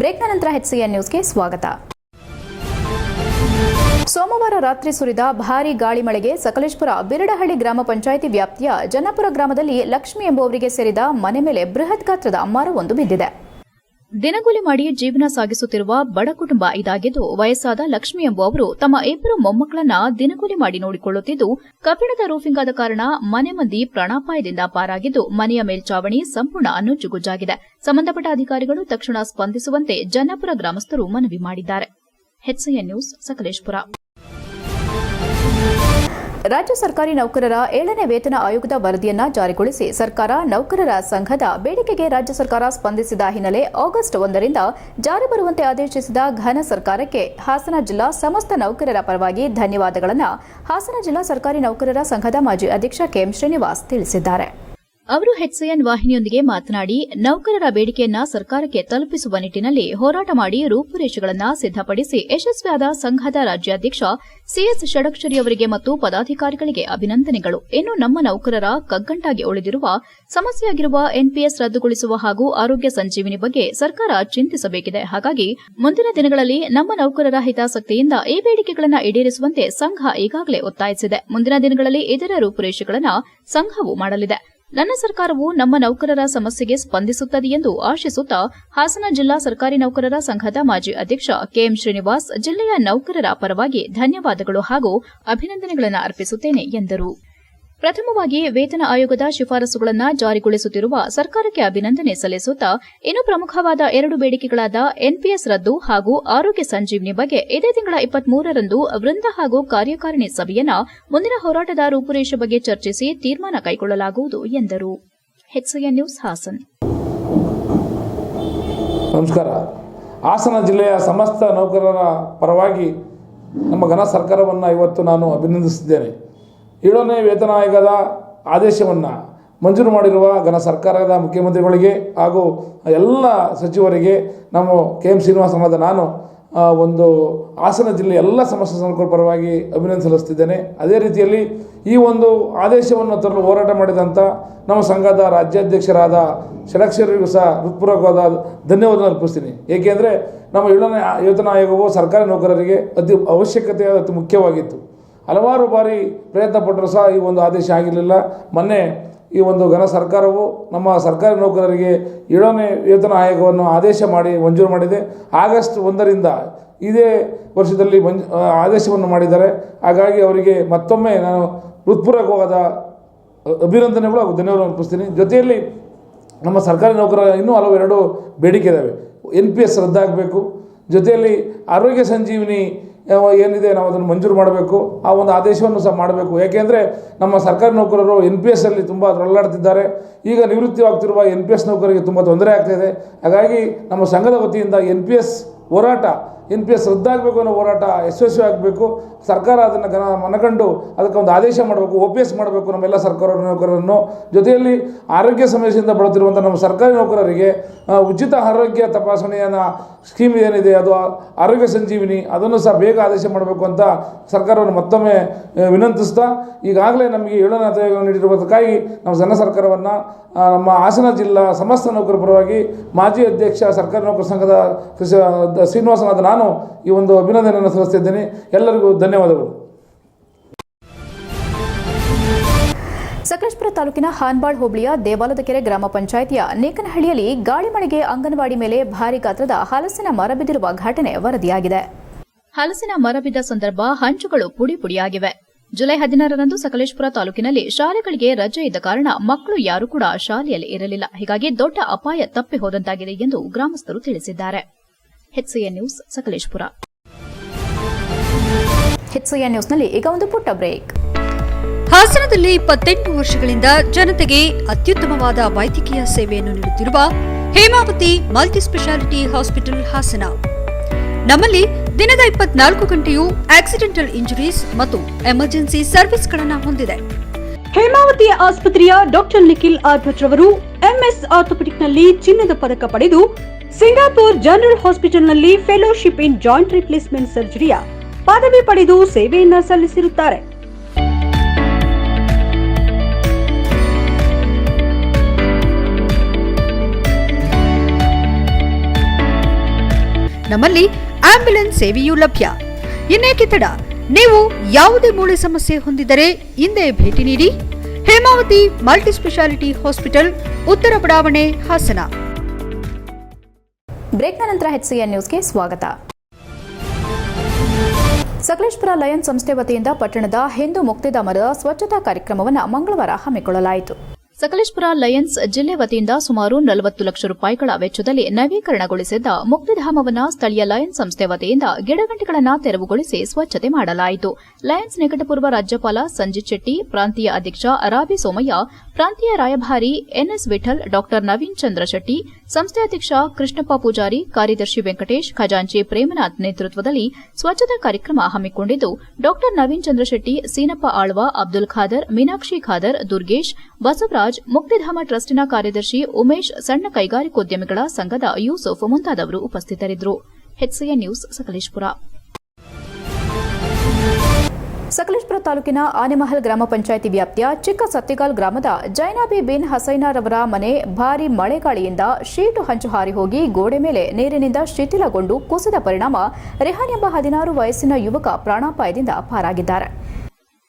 ಬ್ರೇಕ್ನ ನಂತರ HCN ನ್ಯೂಸ್ಗೆ ಸ್ವಾಗತ. ಸೋಮವಾರ ರಾತ್ರಿ ಸುರಿದ ಭಾರೀ ಗಾಳಿ ಮಳೆಗೆ ಸಕಲೇಶಪುರ ಬಿರಡಹಳ್ಳಿ ಗ್ರಾಮ ಪಂಚಾಯಿತಿ ವ್ಯಾಪ್ತಿಯ ಜನಪುರ ಗ್ರಾಮದಲ್ಲಿ ಲಕ್ಷ್ಮಿ ಎಂಬುವರಿಗೆ ಸೇರಿದ ಮನೆ ಮೇಲೆ ಬೃಹತ್ ಗಾತ್ರದ ಮರವೊಂದು ಬಿದ್ದಿದೆ. ದಿನಗೂಲಿ ಮಾಡಿ ಜೀವನ ಸಾಗಿಸುತ್ತಿರುವ ಬಡ ಕುಟುಂಬ ಇದಾಗಿದ್ದು, ವಯಸ್ಸಾದ ಲಕ್ಷ್ಮಿ ಎಂಬುವವರು ತಮ್ಮ 2 ಮೊಮ್ಮಕ್ಕಳನ್ನ ದಿನಗೂಲಿ ಮಾಡಿ ನೋಡಿಕೊಳ್ಳುತ್ತಿದ್ದು, ಕಬ್ಬಿಣದ ರೂಫಿಂಗ್ ಆದ ಕಾರಣ ಮನೆ ಮಂದಿ ಪ್ರಾಣಾಪಾಯದಿಂದ ಪಾರಾಗಿದ್ದು, ಮನೆಯ ಮೇಲ್ಚಾವಣಿ ಸಂಪೂರ್ಣ ನುಜ್ಜುಗುಜ್ಜಾಗಿದೆ. ಸಂಬಂಧಪಟ್ಟ ಅಧಿಕಾರಿಗಳು ತಕ್ಷಣ ಸ್ಪಂದಿಸುವಂತೆ ಜನಪುರ ಗ್ರಾಮಸ್ಥರು ಮನವಿ ಮಾಡಿದ್ದಾರೆ. HCN news Sakleshpur. ರಾಜ್ಯ ಸರ್ಕಾರಿ ನೌಕರರ 7ನೇ ವೇತನ ಆಯೋಗದ ವರದಿಯನ್ನ ಜಾರಿಗೊಳಿಸಿ ಸರ್ಕಾರ ನೌಕರರ ಸಂಘದ ಬೇಡಿಕೆಗೆ ರಾಜ್ಯ ಸರ್ಕಾರ ಸ್ಪಂದಿಸಿದ ಹಿನ್ನೆಲೆ ಆಗಸ್ಟ್ 1ರಿಂದ ಜಾರಿ ಬರುವಂತೆ ಆದೇಶಿಸಿದ ಘನ ಸರ್ಕಾರಕ್ಕೆ ಹಾಸನ ಜಿಲ್ಲಾ ಸಮಸ್ತ ನೌಕರರ ಪರವಾಗಿ ಧನ್ಯವಾದಗಳನ್ನು ಹಾಸನ ಜಿಲ್ಲಾ ಸರ್ಕಾರಿ ನೌಕರರ ಸಂಘದ ಮಾಜಿ ಅಧ್ಯಕ್ಷ ಕೆಎಂ ಶ್ರೀನಿವಾಸ್ ತಿಳಿಸಿದ್ದಾರೆ. ಅವರು ಎಚ್ಸಿಎನ್ ವಾಹಿನಿಯೊಂದಿಗೆ ಮಾತನಾಡಿ ನೌಕರರ ಬೇಡಿಕೆಯನ್ನ ಸರ್ಕಾರಕ್ಕೆ ತಲುಪಿಸುವ ನಿಟ್ಟಿನಲ್ಲಿ ಹೋರಾಟ ಮಾಡಿ ರೂಪುರೇಷೆಗಳನ್ನು ಸಿದ್ದಪಡಿಸಿ ಯಶಸ್ವಿಯಾದ ಸಂಘದ ರಾಜ್ಯಾಧ್ಯಕ್ಷ ಸಿಎಸ್ ಷಡಕ್ಷರಿ ಅವರಿಗೆ ಮತ್ತು ಪದಾಧಿಕಾರಿಗಳಿಗೆ ಅಭಿನಂದನೆಗಳು. ಇನ್ನು ನಮ್ಮ ನೌಕರರ ಕಗ್ಗಂಟಾಗಿ ಉಳಿದಿರುವ ಸಮಸ್ಯೆಯಾಗಿರುವ ಎನ್ಪಿಎಸ್ ರದ್ದುಗೊಳಿಸುವ ಹಾಗೂ ಆರೋಗ್ಯ ಸಂಜೀವಿನಿ ಬಗ್ಗೆ ಸರ್ಕಾರ ಚಿಂತಿಸಬೇಕಿದೆ. ಹಾಗಾಗಿ ಮುಂದಿನ ದಿನಗಳಲ್ಲಿ ನಮ್ಮ ನೌಕರರ ಹಿತಾಸಕ್ತಿಯಿಂದ ಈ ಬೇಡಿಕೆಗಳನ್ನು ಈಡೇರಿಸುವಂತೆ ಸಂಘ ಈಗಾಗಲೇ ಒತ್ತಾಯಿಸಿದೆ. ಮುಂದಿನ ದಿನಗಳಲ್ಲಿ ಇದರ ರೂಪುರೇಷೆಗಳನ್ನು ಸಂಘವು ಮಾಡಲಿದೆ. ನನ್ನ ಸರ್ಕಾರವು ನಮ್ಮ ನೌಕರರ ಸಮಸ್ಯೆಗೆ ಸ್ಪಂದಿಸುತ್ತದೆ ಎಂದು ಆಶಿಸುತ್ತಾ ಹಾಸನ ಜಿಲ್ಲಾ ಸರ್ಕಾರಿ ನೌಕರರ ಸಂಘದ ಮಾಜಿ ಅಧ್ಯಕ್ಷ ಕೆಎಂ ಶ್ರೀನಿವಾಸ್ ಜಿಲ್ಲೆಯ ನೌಕರರ ಪರವಾಗಿ ಧನ್ಯವಾದಗಳು ಹಾಗೂ ಅಭಿನಂದನೆಗಳನ್ನು ಅರ್ಪಿಸುತ್ತೇನೆ ಎಂದರು. ಪ್ರಥಮವಾಗಿ ವೇತನ ಆಯೋಗದ ಶಿಫಾರಸುಗಳನ್ನು ಜಾರಿಗೊಳಿಸುತ್ತಿರುವ ಸರ್ಕಾರಕ್ಕೆ ಅಭಿನಂದನೆ ಸಲ್ಲಿಸುತ್ತಾ ಇನ್ನು ಪ್ರಮುಖವಾದ 2 ಬೇಡಿಕೆಗಳಾದ ಎನ್ಪಿಎಸ್ ರದ್ದು ಹಾಗೂ ಆರೋಗ್ಯ ಸಂಜೀವಿನಿ ಬಗ್ಗೆ ಇದೇ ತಿಂಗಳ 23ರಂದು ವೃಂದ ಹಾಗೂ ಕಾರ್ಯಕಾರಿಣಿ ಸಭೆಯನ್ನ ಮುಂದಿನ ಹೋರಾಟದ ರೂಪುರೇಷೆ ಬಗ್ಗೆ ಚರ್ಚಿಸಿ ತೀರ್ಮಾನ ಕೈಗೊಳ್ಳಲಾಗುವುದು ಎಂದರು. HCN news Hassan. ನಮಸ್ಕಾರ. ಹಾಸನ ಜಿಲ್ಲೆಯ ಸಮಸ್ತ ನೌಕರರ ಪರವಾಗಿ ನಮ್ಮ ಘನ ಸರ್ಕಾರವನ್ನು ಇವತ್ತು ನಾನು ಅಭಿನಂದಿಸಿದ್ದೇನೆ. 7ನೇ ವೇತನ ಆಯೋಗದ ಆದೇಶವನ್ನು ಮಂಜೂರು ಮಾಡಿರುವ ಘನ ಸರ್ಕಾರದ ಮುಖ್ಯಮಂತ್ರಿಗಳಿಗೆ ಹಾಗೂ ಎಲ್ಲ ಸಚಿವರಿಗೆ ನಮ್ಮ ಕೆಎಂ ಶ್ರೀನಿವಾಸನಾದ ನಾನು ಒಂದು ಹಾಸನ ಜಿಲ್ಲೆಯ ಎಲ್ಲ ಸಮಸ್ಯೆ ನೌಕರರ ಪರವಾಗಿ ಅಭಿನಂದನೆ ಸಲ್ಲಿಸುತ್ತಿದ್ದೇನೆ. ಅದೇ ರೀತಿಯಲ್ಲಿ ಈ ಒಂದು ಆದೇಶವನ್ನು ತರಲು ಹೋರಾಟ ಮಾಡಿದಂಥ ನಮ್ಮ ಸಂಘದ ರಾಜ್ಯಾಧ್ಯಕ್ಷರಾದ ಷಡಕ್ಷರಿಗೂ ಸಹ ಹೃತ್ಪೂರ್ವಕವಾದ ಧನ್ಯವಾದ ಅರ್ಪಿಸ್ತೀನಿ. ಏಕೆಂದರೆ ನಮ್ಮ 7ನೇ ವೇತನ ಆಯೋಗವು ಸರ್ಕಾರಿ ನೌಕರರಿಗೆ ಅತಿ ಅವಶ್ಯಕತೆ ಅತಿ ಮುಖ್ಯವಾಗಿತ್ತು. ಹಲವಾರು ಬಾರಿ ಪ್ರಯತ್ನ ಪಟ್ಟರೂ ಸಹ ಈ ಒಂದು ಆದೇಶ ಆಗಿರಲಿಲ್ಲ. ಮೊನ್ನೆ ಈ ಒಂದು ಘನ ಸರ್ಕಾರವು ನಮ್ಮ ಸರ್ಕಾರಿ ನೌಕರರಿಗೆ 7ನೇ ವೇತನ ಆಯೋಗವನ್ನು ಆದೇಶ ಮಾಡಿ ಮಂಜೂರು ಮಾಡಿದೆ. ಆಗಸ್ಟ್ 1ರಿಂದ ಇದೇ ವರ್ಷದಲ್ಲಿ ಆದೇಶವನ್ನು ಮಾಡಿದ್ದಾರೆ. ಹಾಗಾಗಿ ಅವರಿಗೆ ಮತ್ತೊಮ್ಮೆ ನಾನು ಹೃತ್ಪೂರ್ವಕವಾದ ಅಭಿನಂದನೆಗಳು ಹಾಗೂ ಧನ್ಯವಾದ ಅರ್ಪಿಸ್ತೀನಿ. ಜೊತೆಯಲ್ಲಿ ನಮ್ಮ ಸರ್ಕಾರಿ ನೌಕರರ ಇನ್ನೂ ಹಲವು 2 ಬೇಡಿಕೆ ಇದ್ದಾವೆ. NPS ರದ್ದಾಗಬೇಕು, ಜೊತೆಯಲ್ಲಿ ಆರೋಗ್ಯ ಸಂಜೀವಿನಿ ಏನಿದೆ ನಾವು ಅದನ್ನು ಮಂಜೂರು ಮಾಡಬೇಕು, ಆ ಒಂದು ಆದೇಶವನ್ನು ಸಹ ಮಾಡಬೇಕು. ಏಕೆಂದರೆ ನಮ್ಮ ಸರ್ಕಾರಿ ನೌಕರರು NPS ಅಲ್ಲಿ ತುಂಬ ತೊಳಲಾಡ್ತಿದ್ದಾರೆ. ಈಗ ನಿವೃತ್ತಿಯಾಗ್ತಿರುವ NPS ನೌಕರರಿಗೆ ತುಂಬ ತೊಂದರೆ ಆಗ್ತಾಯಿದೆ. ಹಾಗಾಗಿ ನಮ್ಮ ಸಂಘದ ವತಿಯಿಂದ NPS ಹೋರಾಟ, NPS ರದ್ದಾಗಬೇಕು ಅನ್ನೋ ಹೋರಾಟ ಯಶಸ್ವಿ ಆಗಬೇಕು. ಸರ್ಕಾರ ಅದನ್ನು ಮನಗಂಡು ಅದಕ್ಕೆ ಒಂದು ಆದೇಶ ಮಾಡಬೇಕು, OPS ಮಾಡಬೇಕು ನಮ್ಮೆಲ್ಲ ಸರ್ಕಾರಿ ನೌಕರರನ್ನು. ಜೊತೆಯಲ್ಲಿ ಆರೋಗ್ಯ ಸಮಸ್ಯೆಯಿಂದ ಬಳಲುತ್ತಿರುವಂಥ ನಮ್ಮ ಸರ್ಕಾರಿ ನೌಕರರಿಗೆ ಉಚಿತ ಆರೋಗ್ಯ ತಪಾಸಣೆಯನ್ನು ಸ್ಕೀಮ್ ಏನಿದೆ ಅದು ಆರೋಗ್ಯ ಸಂಜೀವಿನಿ ಅದನ್ನು ಸಹ ಬೇಗ ಆದೇಶ ಮಾಡಬೇಕು ಅಂತ ಸರ್ಕಾರವನ್ನು ಮತ್ತೊಮ್ಮೆ ವಿನಂತಿಸ್ತಾ, ಈಗಾಗಲೇ ನಮಗೆ 7ನೇ ಆಯೋಗ ನೀಡಿರುವುದಕ್ಕಾಗಿ ನಮ್ಮ ಜನ ಸರ್ಕಾರವನ್ನು ನಮ್ಮ ಹಾಸನ ಜಿಲ್ಲಾ ಸಮಸ್ತ ನೌಕರರ ಪರವಾಗಿ ಮಾಜಿ ಅಧ್ಯಕ್ಷ ಸರ್ಕಾರಿ ನೌಕರ ಸಂಘದ ಶ್ರೀನಿವಾಸನಾದ ನಾನು ಈ ಒಂದು ಅಭಿನಂದನೆಯನ್ನು ಸಲ್ಲಿಸುತ್ತಿದ್ದೇನೆ. ಎಲ್ಲರಿಗೂ ಧನ್ಯವಾದಗಳು. ಸಕಲೇಶಪುರ ತಾಲೂಕಿನ ಹಾನ್ಬಾಳ್ ಹೋಬಳಿಯ ದೇವಾಲದ ಕೆರೆ ಗ್ರಾಮ ಪಂಚಾಯಿತಿಯ ನೇಕನಹಳ್ಳಿಯಲ್ಲಿ ಗಾಳಿ ಮಳೆಗೆ ಅಂಗನವಾಡಿ ಮೇಲೆ ಭಾರೀ ಗಾತ್ರದ ಹಲಸಿನ ಮರ ಬಿದ್ದಿರುವ ಘಟನೆ ವರದಿಯಾಗಿದೆ. ಹಲಸಿನ ಮರ ಬಿದ್ದ ಸಂದರ್ಭ ಹಂಚುಗಳು ಪುಡಿ ಪುಡಿಯಾಗಿವೆ. ಜುಲೈ 16ರಂದು ಸಕಲೇಶಪುರ ತಾಲೂಕಿನಲ್ಲಿ ಶಾಲೆಗಳಿಗೆ ರಜೆ ಇದ್ದ ಕಾರಣ ಮಕ್ಕಳು ಯಾರೂ ಕೂಡ ಶಾಲೆಯಲ್ಲಿ ಇರಲಿಲ್ಲ. ಹೀಗಾಗಿ ದೊಡ್ಡ ಅಪಾಯ ತಪ್ಪಿ ಹೋದಂತಾಗಿದೆ ಎಂದು ಗ್ರಾಮಸ್ಥರು ತಿಳಿಸಿದ್ದಾರೆ. HCN news Sakleshpur. ಎಚ್ಸಿಎನ್ ನ್ಯೂಸ್ನಲ್ಲಿ ಈಗ ಒಂದು ಪುಟ್ಟ ಬ್ರೇಕ್. ಹಾಸನದಲ್ಲಿ 28 ವರ್ಷಗಳಿಂದ ಜನತೆಗೆ ಅತ್ಯುತ್ತಮವಾದ ವೈದ್ಯಕೀಯ ಸೇವೆಯನ್ನು ನೀಡುತ್ತಿರುವ Hemavathi multi speciality hospital Hassan. ನಮ್ಮಲ್ಲಿ ದಿನದ 24 ಗಂಟೆಯೂ ಆಕ್ಸಿಡೆಂಟಲ್ ಇಂಜುರೀಸ್ ಮತ್ತು ಎಮರ್ಜೆನ್ಸಿ ಸರ್ವಿಸ್ಗಳನ್ನು ಹೊಂದಿದೆ. ಹೇಮಾವತಿ ಆಸ್ಪತ್ರೆಯ ಡಾಕ್ಟರ್ ನಿಖಿಲ್ ಆರ್ ಭಟ್ ರವರು ಎಂಎಸ್ ಆರ್ಥೋಪೆಡಿಕ್ನಲ್ಲಿ ಚಿನ್ನದ ಪದಕ ಪಡೆದು ಸಿಂಗಾಪುರ್ ಜನರಲ್ ಹಾಸ್ಪಿಟಲ್ನಲ್ಲಿ ಫೆಲೋಶಿಪ್ ಇನ್ ಜಾಯಿಂಟ್ ರಿಪ್ಲೇಸ್ಮೆಂಟ್ ಸರ್ಜರಿಯ ಪದವಿ ಪಡೆದು ಸೇವೆಯನ್ನ ಸಲ್ಲಿಸಿರುತ್ತಾರೆ. ನಮ್ಮಲ್ಲಿ ಆಂಬ್ಯುಲೆನ್ಸ್ ಸೇವೆಯೂ ಲಭ್ಯ. ಇನ್ನೇಕೆ ತಡ, ನೀವು ಯಾವುದೇ ಮೂಳೆ ಸಮಸ್ಯೆ ಹೊಂದಿದರೆ ಹಿಂದೆ ಭೇಟಿ ನೀಡಿ. ಹೇಮಾವತಿ ಮಲ್ಟಿ ಸ್ಪೆಷಾಲಿಟಿ ಹಾಸ್ಪಿಟಲ್, ಉತ್ತರ ಬಡಾವಣೆ, ಹಾಸನ. ಬ್ರೇಕ್ನ ನಂತರ ಎಚ್ಸಿಎನ್ ನ್ಯೂಸ್ಗೆ ಸ್ವಾಗತ. ಸಕಲೇಶಪುರ ಲಯನ್ಸ್ ಸಂಸ್ಥೆ ವತಿಯಿಂದ ಪಟ್ಟಣದ ಹಿಂದೂ ಮುಕ್ತಿಧಾಮದ ಸ್ವಚ್ಛತಾ ಕಾರ್ಯಕ್ರಮವನ್ನು ಮಂಗಳವಾರ ಹಮ್ಮಿಕೊಳ್ಳಲಾಯಿತು. ಸಕಲೇಶಪುರ ಲಯನ್ಸ್ ಜಿಲ್ಲೆ ವತಿಯಿಂದ ಸುಮಾರು 40 ಲಕ್ಷ ರೂಪಾಯಿಗಳ ವೆಚ್ಚದಲ್ಲಿ ನವೀಕರಣಗೊಳಿಸಿದ್ದ ಮುಕ್ತಿಧಾಮವನ್ನು ಸ್ಥಳೀಯ ಲಯನ್ಸ್ ಸಂಸ್ಥೆ ವತಿಯಿಂದ ಗಿಡಗಂಟಿಗಳನ್ನು ತೆರವುಗೊಳಿಸಿ ಸ್ವಚ್ಛತೆ ಮಾಡಲಾಯಿತು. ಲಯನ್ಸ್ ನಿಕಟಪೂರ್ವ ರಾಜ್ಯಪಾಲ ಸಂಜಿತ್ ಶೆಟ್ಟಿ, ಪ್ರಾಂತೀಯ ಅಧ್ಯಕ್ಷ ರಾಬಿ ಸೋಮಯ್ಯ, ಪ್ರಾಂತೀಯ ರಾಯಭಾರಿ ಎನ್ಎಸ್ ವಿಠಲ್, ಡಾ ನವೀನ್ ಚಂದ್ರ ಶೆಟ್ಟಿ, ಸಂಸ್ಥೆ ಅಧ್ಯಕ್ಷ ಕೃಷ್ಣಪ್ಪ ಪೂಜಾರಿ, ಕಾರ್ಯದರ್ಶಿ ವೆಂಕಟೇಶ್, ಖಜಾಂಚಿ ಪ್ರೇಮನಾಥ್ ನೇತೃತ್ವದಲ್ಲಿ ಸ್ವಚ್ಛತಾ ಕಾರ್ಯಕ್ರಮ ಹಮ್ಮಿಕೊಂಡಿದ್ದು, ಡಾ ನವೀನ್ ಚಂದ್ರ ಶೆಟ್ಟಿ, ಸೀನಪ್ಪ ಆಳ್ವ, ಅಬ್ದುಲ್ ಖಾದರ್, ಮೀನಾಕ್ಷಿ ಖಾದರ್, ದುರ್ಗೇಶ್, ಬಸವರಾಜ್, ನಾಗರಾಜ್, ಮುಕ್ತಿಧಾಮ ಟ್ರಸ್ಟಿನ ಕಾರ್ಯದರ್ಶಿ ಉಮೇಶ್, ಸಣ್ಣ ಕೈಗಾರಿಕೋದ್ಯಮಿಗಳ ಸಂಘದ ಯೂಸುಫ್ ಮುಂತಾದವರು ಉಪಸ್ಥಿತರಿದ್ದರು. HCN news Sakleshpur. ಸಕಲೇಶಪುರ ತಾಲೂಕಿನ ಆನೆಮಹಲ್ ಗ್ರಾಮ ಪಂಚಾಯಿತಿ ವ್ಯಾಪ್ತಿಯ ಚಿಕ್ಕ ಸತ್ತಿಗಾಲ್ ಗ್ರಾಮದ ಜೈನಾಬಿ ಬಿನ್ ಹಸೈನಾರವರ ಮನೆ ಭಾರೀ ಮಳೆಗಾಳಿಯಿಂದ ಶೀಟು ಹಂಚು ಹಾರಿ ಹೋಗಿ ಗೋಡೆ ಮೇಲೆ ನೀರಿನಿಂದ ಶಿಥಿಲಗೊಂಡು ಕುಸಿದ ಪರಿಣಾಮ ರೆಹಾನ್ ಎಂಬ 16 ವಯಸ್ಸಿನ ಯುವಕ ಪ್ರಾಣಾಪಾಯದಿಂದ ಪಾರಾಗಿದ್ದಾರೆ.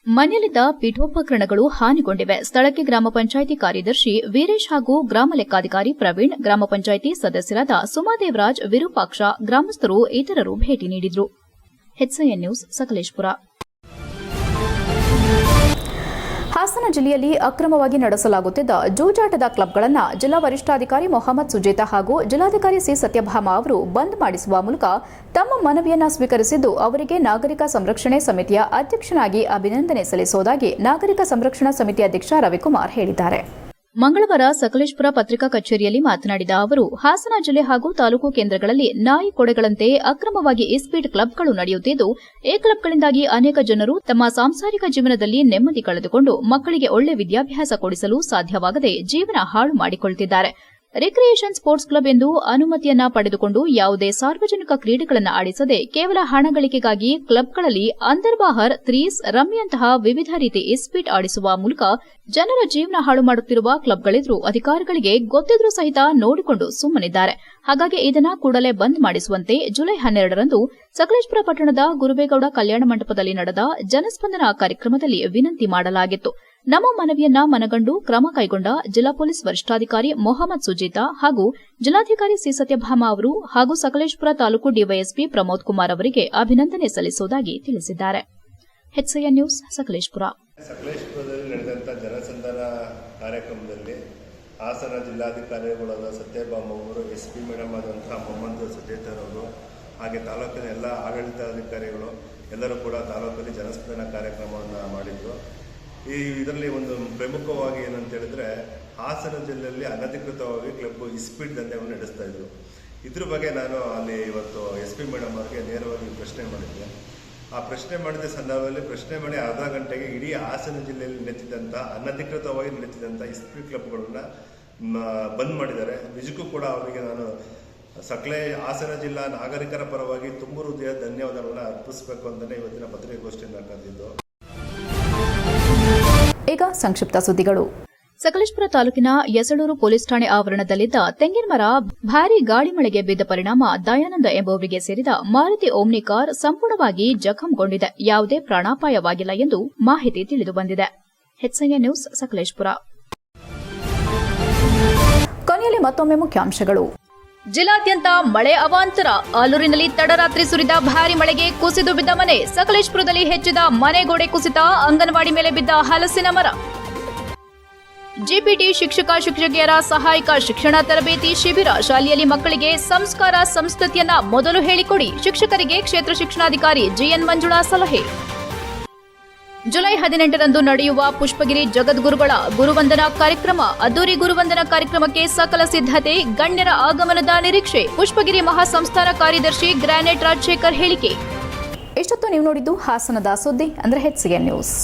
ಮನೆಯಲ್ಲಿದ್ದ ಪೀಠೋಪಕರಣಗಳು ಹಾನಿಗೊಂಡಿವೆ. ಸ್ಥಳಕ್ಕೆ ಗ್ರಾಮ ಪಂಚಾಯಿತಿ ಕಾರ್ಯದರ್ಶಿ ವೀರೇಶ್ ಹಾಗೂ ಗ್ರಾಮ ಲೆಕ್ಕಾಧಿಕಾರಿ ಪ್ರವೀಣ್, ಗ್ರಾಮ ಪಂಚಾಯಿತಿ ಸದಸ್ಯರಾದ ಸುಮಾದೇವರಾಜ್, ವಿರೂಪಾಕ್ಷ, ಗ್ರಾಮಸ್ಥರು ಇತರರು ಭೇಟಿ ನೀಡಿದರು. HCN news Sakleshpur. ಹಾಸನ ಜಿಲ್ಲೆಯಲ್ಲಿ ಅಕ್ರಮವಾಗಿ ನಡೆಸಲಾಗುತ್ತಿದ್ದ ಜೂಜಾಟದ ಕ್ಲಬ್ಗಳನ್ನು ಜಿಲ್ಲಾ ವರಿಷ್ಠಾಧಿಕಾರಿ ಮೊಹಮ್ಮದ್ ಸುಜೇತಾ ಹಾಗೂ ಜಿಲ್ಲಾಧಿಕಾರಿ ಸಿ ಸತ್ಯಭಾಮ ಅವರು ಬಂದ್ ಮಾಡಿಸುವ ಮೂಲಕ ತಮ್ಮ ಮನವಿಯನ್ನು ಸ್ವೀಕರಿಸಿದ್ದು, ಅವರಿಗೆ ನಾಗರಿಕ ಸಂರಕ್ಷಣೆ ಸಮಿತಿಯ ಅಧ್ಯಕ್ಷನಾಗಿ ಅಭಿನಂದನೆ ಸಲ್ಲಿಸುವುದಾಗಿ ನಾಗರಿಕ ಸಂರಕ್ಷಣಾ ಸಮಿತಿ ಅಧ್ಯಕ್ಷ ರವಿಕುಮಾರ್ ಹೇಳಿದ್ದಾರೆ. ಮಂಗಳವಾರ ಸಕಲೇಶಪುರ ಪತ್ರಿಕಾ ಕಚೇರಿಯಲ್ಲಿ ಮಾತನಾಡಿದ ಅವರು, ಹಾಸನ ಜಿಲ್ಲೆ ಹಾಗೂ ತಾಲೂಕು ಕೇಂದ್ರಗಳಲ್ಲಿ ನಾಯಿ ಕೊಡೆಗಳಂತೆ ಅಕ್ರಮವಾಗಿ ಇಸ್ಪೀಟ್ ಕ್ಲಬ್ಗಳು ನಡೆಯುತ್ತಿದ್ದು, ಈ ಕ್ಲಬ್ಗಳಿಂದಾಗಿ ಅನೇಕ ಜನರು ತಮ್ಮ ಸಾಂಸಾರಿಕ ಜೀವನದಲ್ಲಿ ನೆಮ್ಮದಿ ಕಳೆದುಕೊಂಡು ಮಕ್ಕಳಿಗೆ ಒಳ್ಳೆ ವಿದ್ಯಾಭ್ಯಾಸ ಕೊಡಿಸಲು ಸಾಧ್ಯವಾಗದೆ ಜೀವನ ಹಾಳು ಮಾಡಿಕೊಳ್ಳುತ್ತಿದ್ದಾರೆ. ರಿಕ್ರಿಯೇಷನ್ ಸ್ಪೋರ್ಟ್ಸ್ ಕ್ಲಬ್ ಎಂದು ಅನುಮತಿಯನ್ನ ಪಡೆದುಕೊಂಡು ಯಾವುದೇ ಸಾರ್ವಜನಿಕ ಕ್ರೀಡೆಗಳನ್ನು ಆಡಿಸದೆ ಕೇವಲ ಹಣ ಗಳಿಕೆಗಾಗಿ ಕ್ಲಬ್ಗಳಲ್ಲಿ ಅಂದರ್ಬಾಹರ್, ತ್ರೀಸ್, ರಮ್ಮಿಯಂತಹ ವಿವಿಧ ರೀತಿ ಇಸ್ಪೀಟ್ ಆಡಿಸುವ ಮೂಲಕ ಜನರ ಜೀವನ ಹಾಳು ಮಾಡುತ್ತಿರುವ ಕ್ಲಬ್ಗಳಿದ್ರು ಅಧಿಕಾರಿಗಳಿಗೆ ಗೊತ್ತಿದ್ರೂ ಸಹಿತ ನೋಡಿಕೊಂಡು ಸುಮ್ಮನಿದ್ದಾರೆ. ಹಾಗಾಗಿ ಇದನ್ನು ಕೂಡಲೇ ಬಂದ್ ಮಾಡಿಸುವಂತೆ ಜುಲೈ 12ರಂದು ಸಕಲೇಶಪುರ ಪಟ್ಟಣದ ಗುರುಬೇಗೌಡ ಕಲ್ಯಾಣ ಮಂಟಪದಲ್ಲಿ ನಡೆದ ಜನಸ್ಪಂದನ ಕಾರ್ಯಕ್ರಮದಲ್ಲಿ ವಿನಂತಿ ಮಾಡಲಾಗಿತ್ತು. ನಮ್ಮ ಮನವಿಯನ್ನ ಮನಗಂಡು ಕ್ರಮ ಕೈಗೊಂಡ ಜಿಲ್ಲಾ ಪೊಲೀಸ್ ವರಿಷ್ಠಾಧಿಕಾರಿ ಮೊಹಮ್ಮದ್ ಸುಜೇತಾ ಹಾಗೂ ಜಿಲ್ಲಾಧಿಕಾರಿ ಸಿ ಸತ್ಯಭಾಮ ಅವರು ಹಾಗೂ ಸಕಲೇಶಪುರ ತಾಲೂಕು ಡಿವೈಎಸ್ಪಿ ಪ್ರಮೋದ್ ಕುಮಾರ್ ಅವರಿಗೆ ಅಭಿನಂದನೆ ಸಲ್ಲಿಸುವುದಾಗಿ ತಿಳಿಸಿದ್ದಾರೆ. HCN news Sakleshpur. ಸಕಲೇಶಪುರದಲ್ಲಿ ನಡೆದಂಥ ಜನಸಂಧಾನ ಕಾರ್ಯಕ್ರಮದಲ್ಲಿ ಹಾಸನ ಜಿಲ್ಲಾಧಿಕಾರಿಗಳಾದ ಸತ್ಯಭಾಮ ಅವರು, SP ಮೇಡಮ್ ಆದಂತಹ ಮೊಹಮ್ಮದ್ ಸುಜೇತಾರವರು, ಹಾಗೆ ತಾಲೂಕಿನ ಎಲ್ಲ ಆಡಳಿತಾಧಿಕಾರಿಗಳು ಎಲ್ಲರೂ ಕೂಡ ತಾಲೂಕಲ್ಲಿ ಜನಸ್ಪಂದನ ಕಾರ್ಯಕ್ರಮವನ್ನು ಮಾಡಿದರು. ಇದರಲ್ಲಿ ಒಂದು ಪ್ರಮುಖವಾಗಿ ಏನಂತ ಹೇಳಿದ್ರೆ, ಹಾಸನ ಜಿಲ್ಲೆಯಲ್ಲಿ ಅನಧಿಕೃತವಾಗಿ ಕ್ಲಬ್ ಇಸ್ಪೀಟ್ ದಂಧೆಯನ್ನು ನಡೆಸ್ತಾ ಇದ್ರು. ಇದ್ರ ಬಗ್ಗೆ ನಾನು ಅಲ್ಲಿ ಇವತ್ತು SP ಮೇಡಮ್ ಅವರಿಗೆ ನೇರವಾಗಿ ಪ್ರಶ್ನೆ ಮಾಡಿದ್ದೆ. ಆ ಪ್ರಶ್ನೆ ಮಾಡಿದ ಸಂದರ್ಭದಲ್ಲಿ ಪ್ರಶ್ನೆ ಮಾಡಿ ಅರ್ಧ ಗಂಟೆಗೆ ಇಡೀ ಹಾಸನ ಜಿಲ್ಲೆಯಲ್ಲಿ ನಡೀತಿದ್ದಂಥ ಅನಧಿಕೃತವಾಗಿ ನಡೀತಿದ್ದಂಥ ಇಸ್ಪೀಟ್ ಕ್ಲಬ್ಗಳನ್ನ ಬಂದ್ ಮಾಡಿದ್ದಾರೆ. ನಿಜಕ್ಕೂ ಕೂಡ ಅವರಿಗೆ ನಾನು ಹಾಸನ ಜಿಲ್ಲಾ ನಾಗರಿಕರ ಪರವಾಗಿ ತುಂಬ ಹೃದಯ ಧನ್ಯವಾದಗಳನ್ನ ಅರ್ಪಿಸಬೇಕು ಅಂತಲೇ ಇವತ್ತಿನ ಪತ್ರಿಕಾಗೋಷ್ಠಿಯನ್ನು ಕರೆದಿದ್ದು. ಈಗ ಸಂಕ್ಷಿಪ್ತ ಸುದ್ದಿಗಳು. ಸಕಲೇಶಪುರ ತಾಲೂಕಿನ ಯಸಳೂರು ಪೊಲೀಸ್ ಠಾಣೆ ಆವರಣದಲ್ಲಿದ್ದ ತೆಂಗಿನ ಮರ ಭಾರೀ ಗಾಳಿ ಮಳೆಗೆ ಬಿದ್ದ ಪರಿಣಾಮ ದಯಾನಂದ ಎಂಬುವರಿಗೆ ಸೇರಿದ ಮಾರುತಿ ಓಮ್ನಿ ಕಾರ್ ಸಂಪೂರ್ಣವಾಗಿ ಜಖಂಗೊಂಡಿದೆ. ಯಾವುದೇ ಪ್ರಾಣಾಪಾಯವಾಗಿಲ್ಲ ಎಂದು ಮಾಹಿತಿ ತಿಳಿದು ಬಂದಿದೆ. HCN news Sakleshpur. ಕೊನೆಯಲ್ಲಿ ಮತ್ತೊಮ್ಮೆ ಮುಖ್ಯಾಂಶಗಳು. ಜಿಲ್ಲಾದ್ಯಂತ ಮಳೆ ಅವಾಂತರ. ಆಲೂರಿನಲ್ಲಿ ತಡರಾತ್ರಿ ಸುರಿದ ಭಾರೀ ಮಳೆಗೆ ಕುಸಿದು ಬಿದ್ದ ಮನೆ. ಸಕಲೇಶಪುರದಲ್ಲಿ ಹೆಚ್ಚಿದ ಮನೆ ಗೋಡೆ ಕುಸಿತ. ಅಂಗನವಾಡಿ ಮೇಲೆ ಬಿದ್ದ ಹಲಸಿನ ಮರ. ಜಿಪಿಟಿ ಶಿಕ್ಷಕಿಯರ ಸಹಾಯಕ ಶಿಕ್ಷಣ ತರಬೇತಿ ಶಿಬಿರ. ಶಾಲೆಯಲ್ಲಿ ಮಕ್ಕಳಿಗೆ ಸಂಸ್ಕಾರ ಸಂಸ್ಕೃತಿಯನ್ನ ಮೊದಲು ಹೇಳಿಕೊಡಿ. ಶಿಕ್ಷಕರಿಗೆ ಕ್ಷೇತ್ರ ಶಿಕ್ಷಣಾಧಿಕಾರಿ GN ಮಂಜುಳಾ ಸಲಹೆ. ಜುಲೈ 18ರಂದು ನಡೆಯುವ ಪುಷ್ಪಗಿರಿ ಜಗದ್ಗುರುಗಳ ಗುರುವಂದನಾ ಕಾರ್ಯಕ್ರಮ. ಅದ್ದೂರಿ ಗುರುವಂದನಾ ಕಾರ್ಯಕ್ರಮಕ್ಕೆ ಸಕಲ ಸಿದ್ಧತೆ. ಗಣ್ಯರ ಆಗಮನದ ನಿರೀಕ್ಷೆ. ಪುಷ್ಪಗಿರಿ ಮಹಾಸಂಸ್ಥಾನ ಕಾರ್ಯದರ್ಶಿ ಗ್ರಾನೆಟ್ ರಾಜಶೇಖರ್ ಹೇಳಿಕೆ. ಇಷ್ಟೊತ್ತು ನೀವು ನೋಡಿದ್ದು ಹಾಸನದ ಸುದ್ದಿ ಅಂದ್ರೆ HCN ನ್ಯೂಸ್.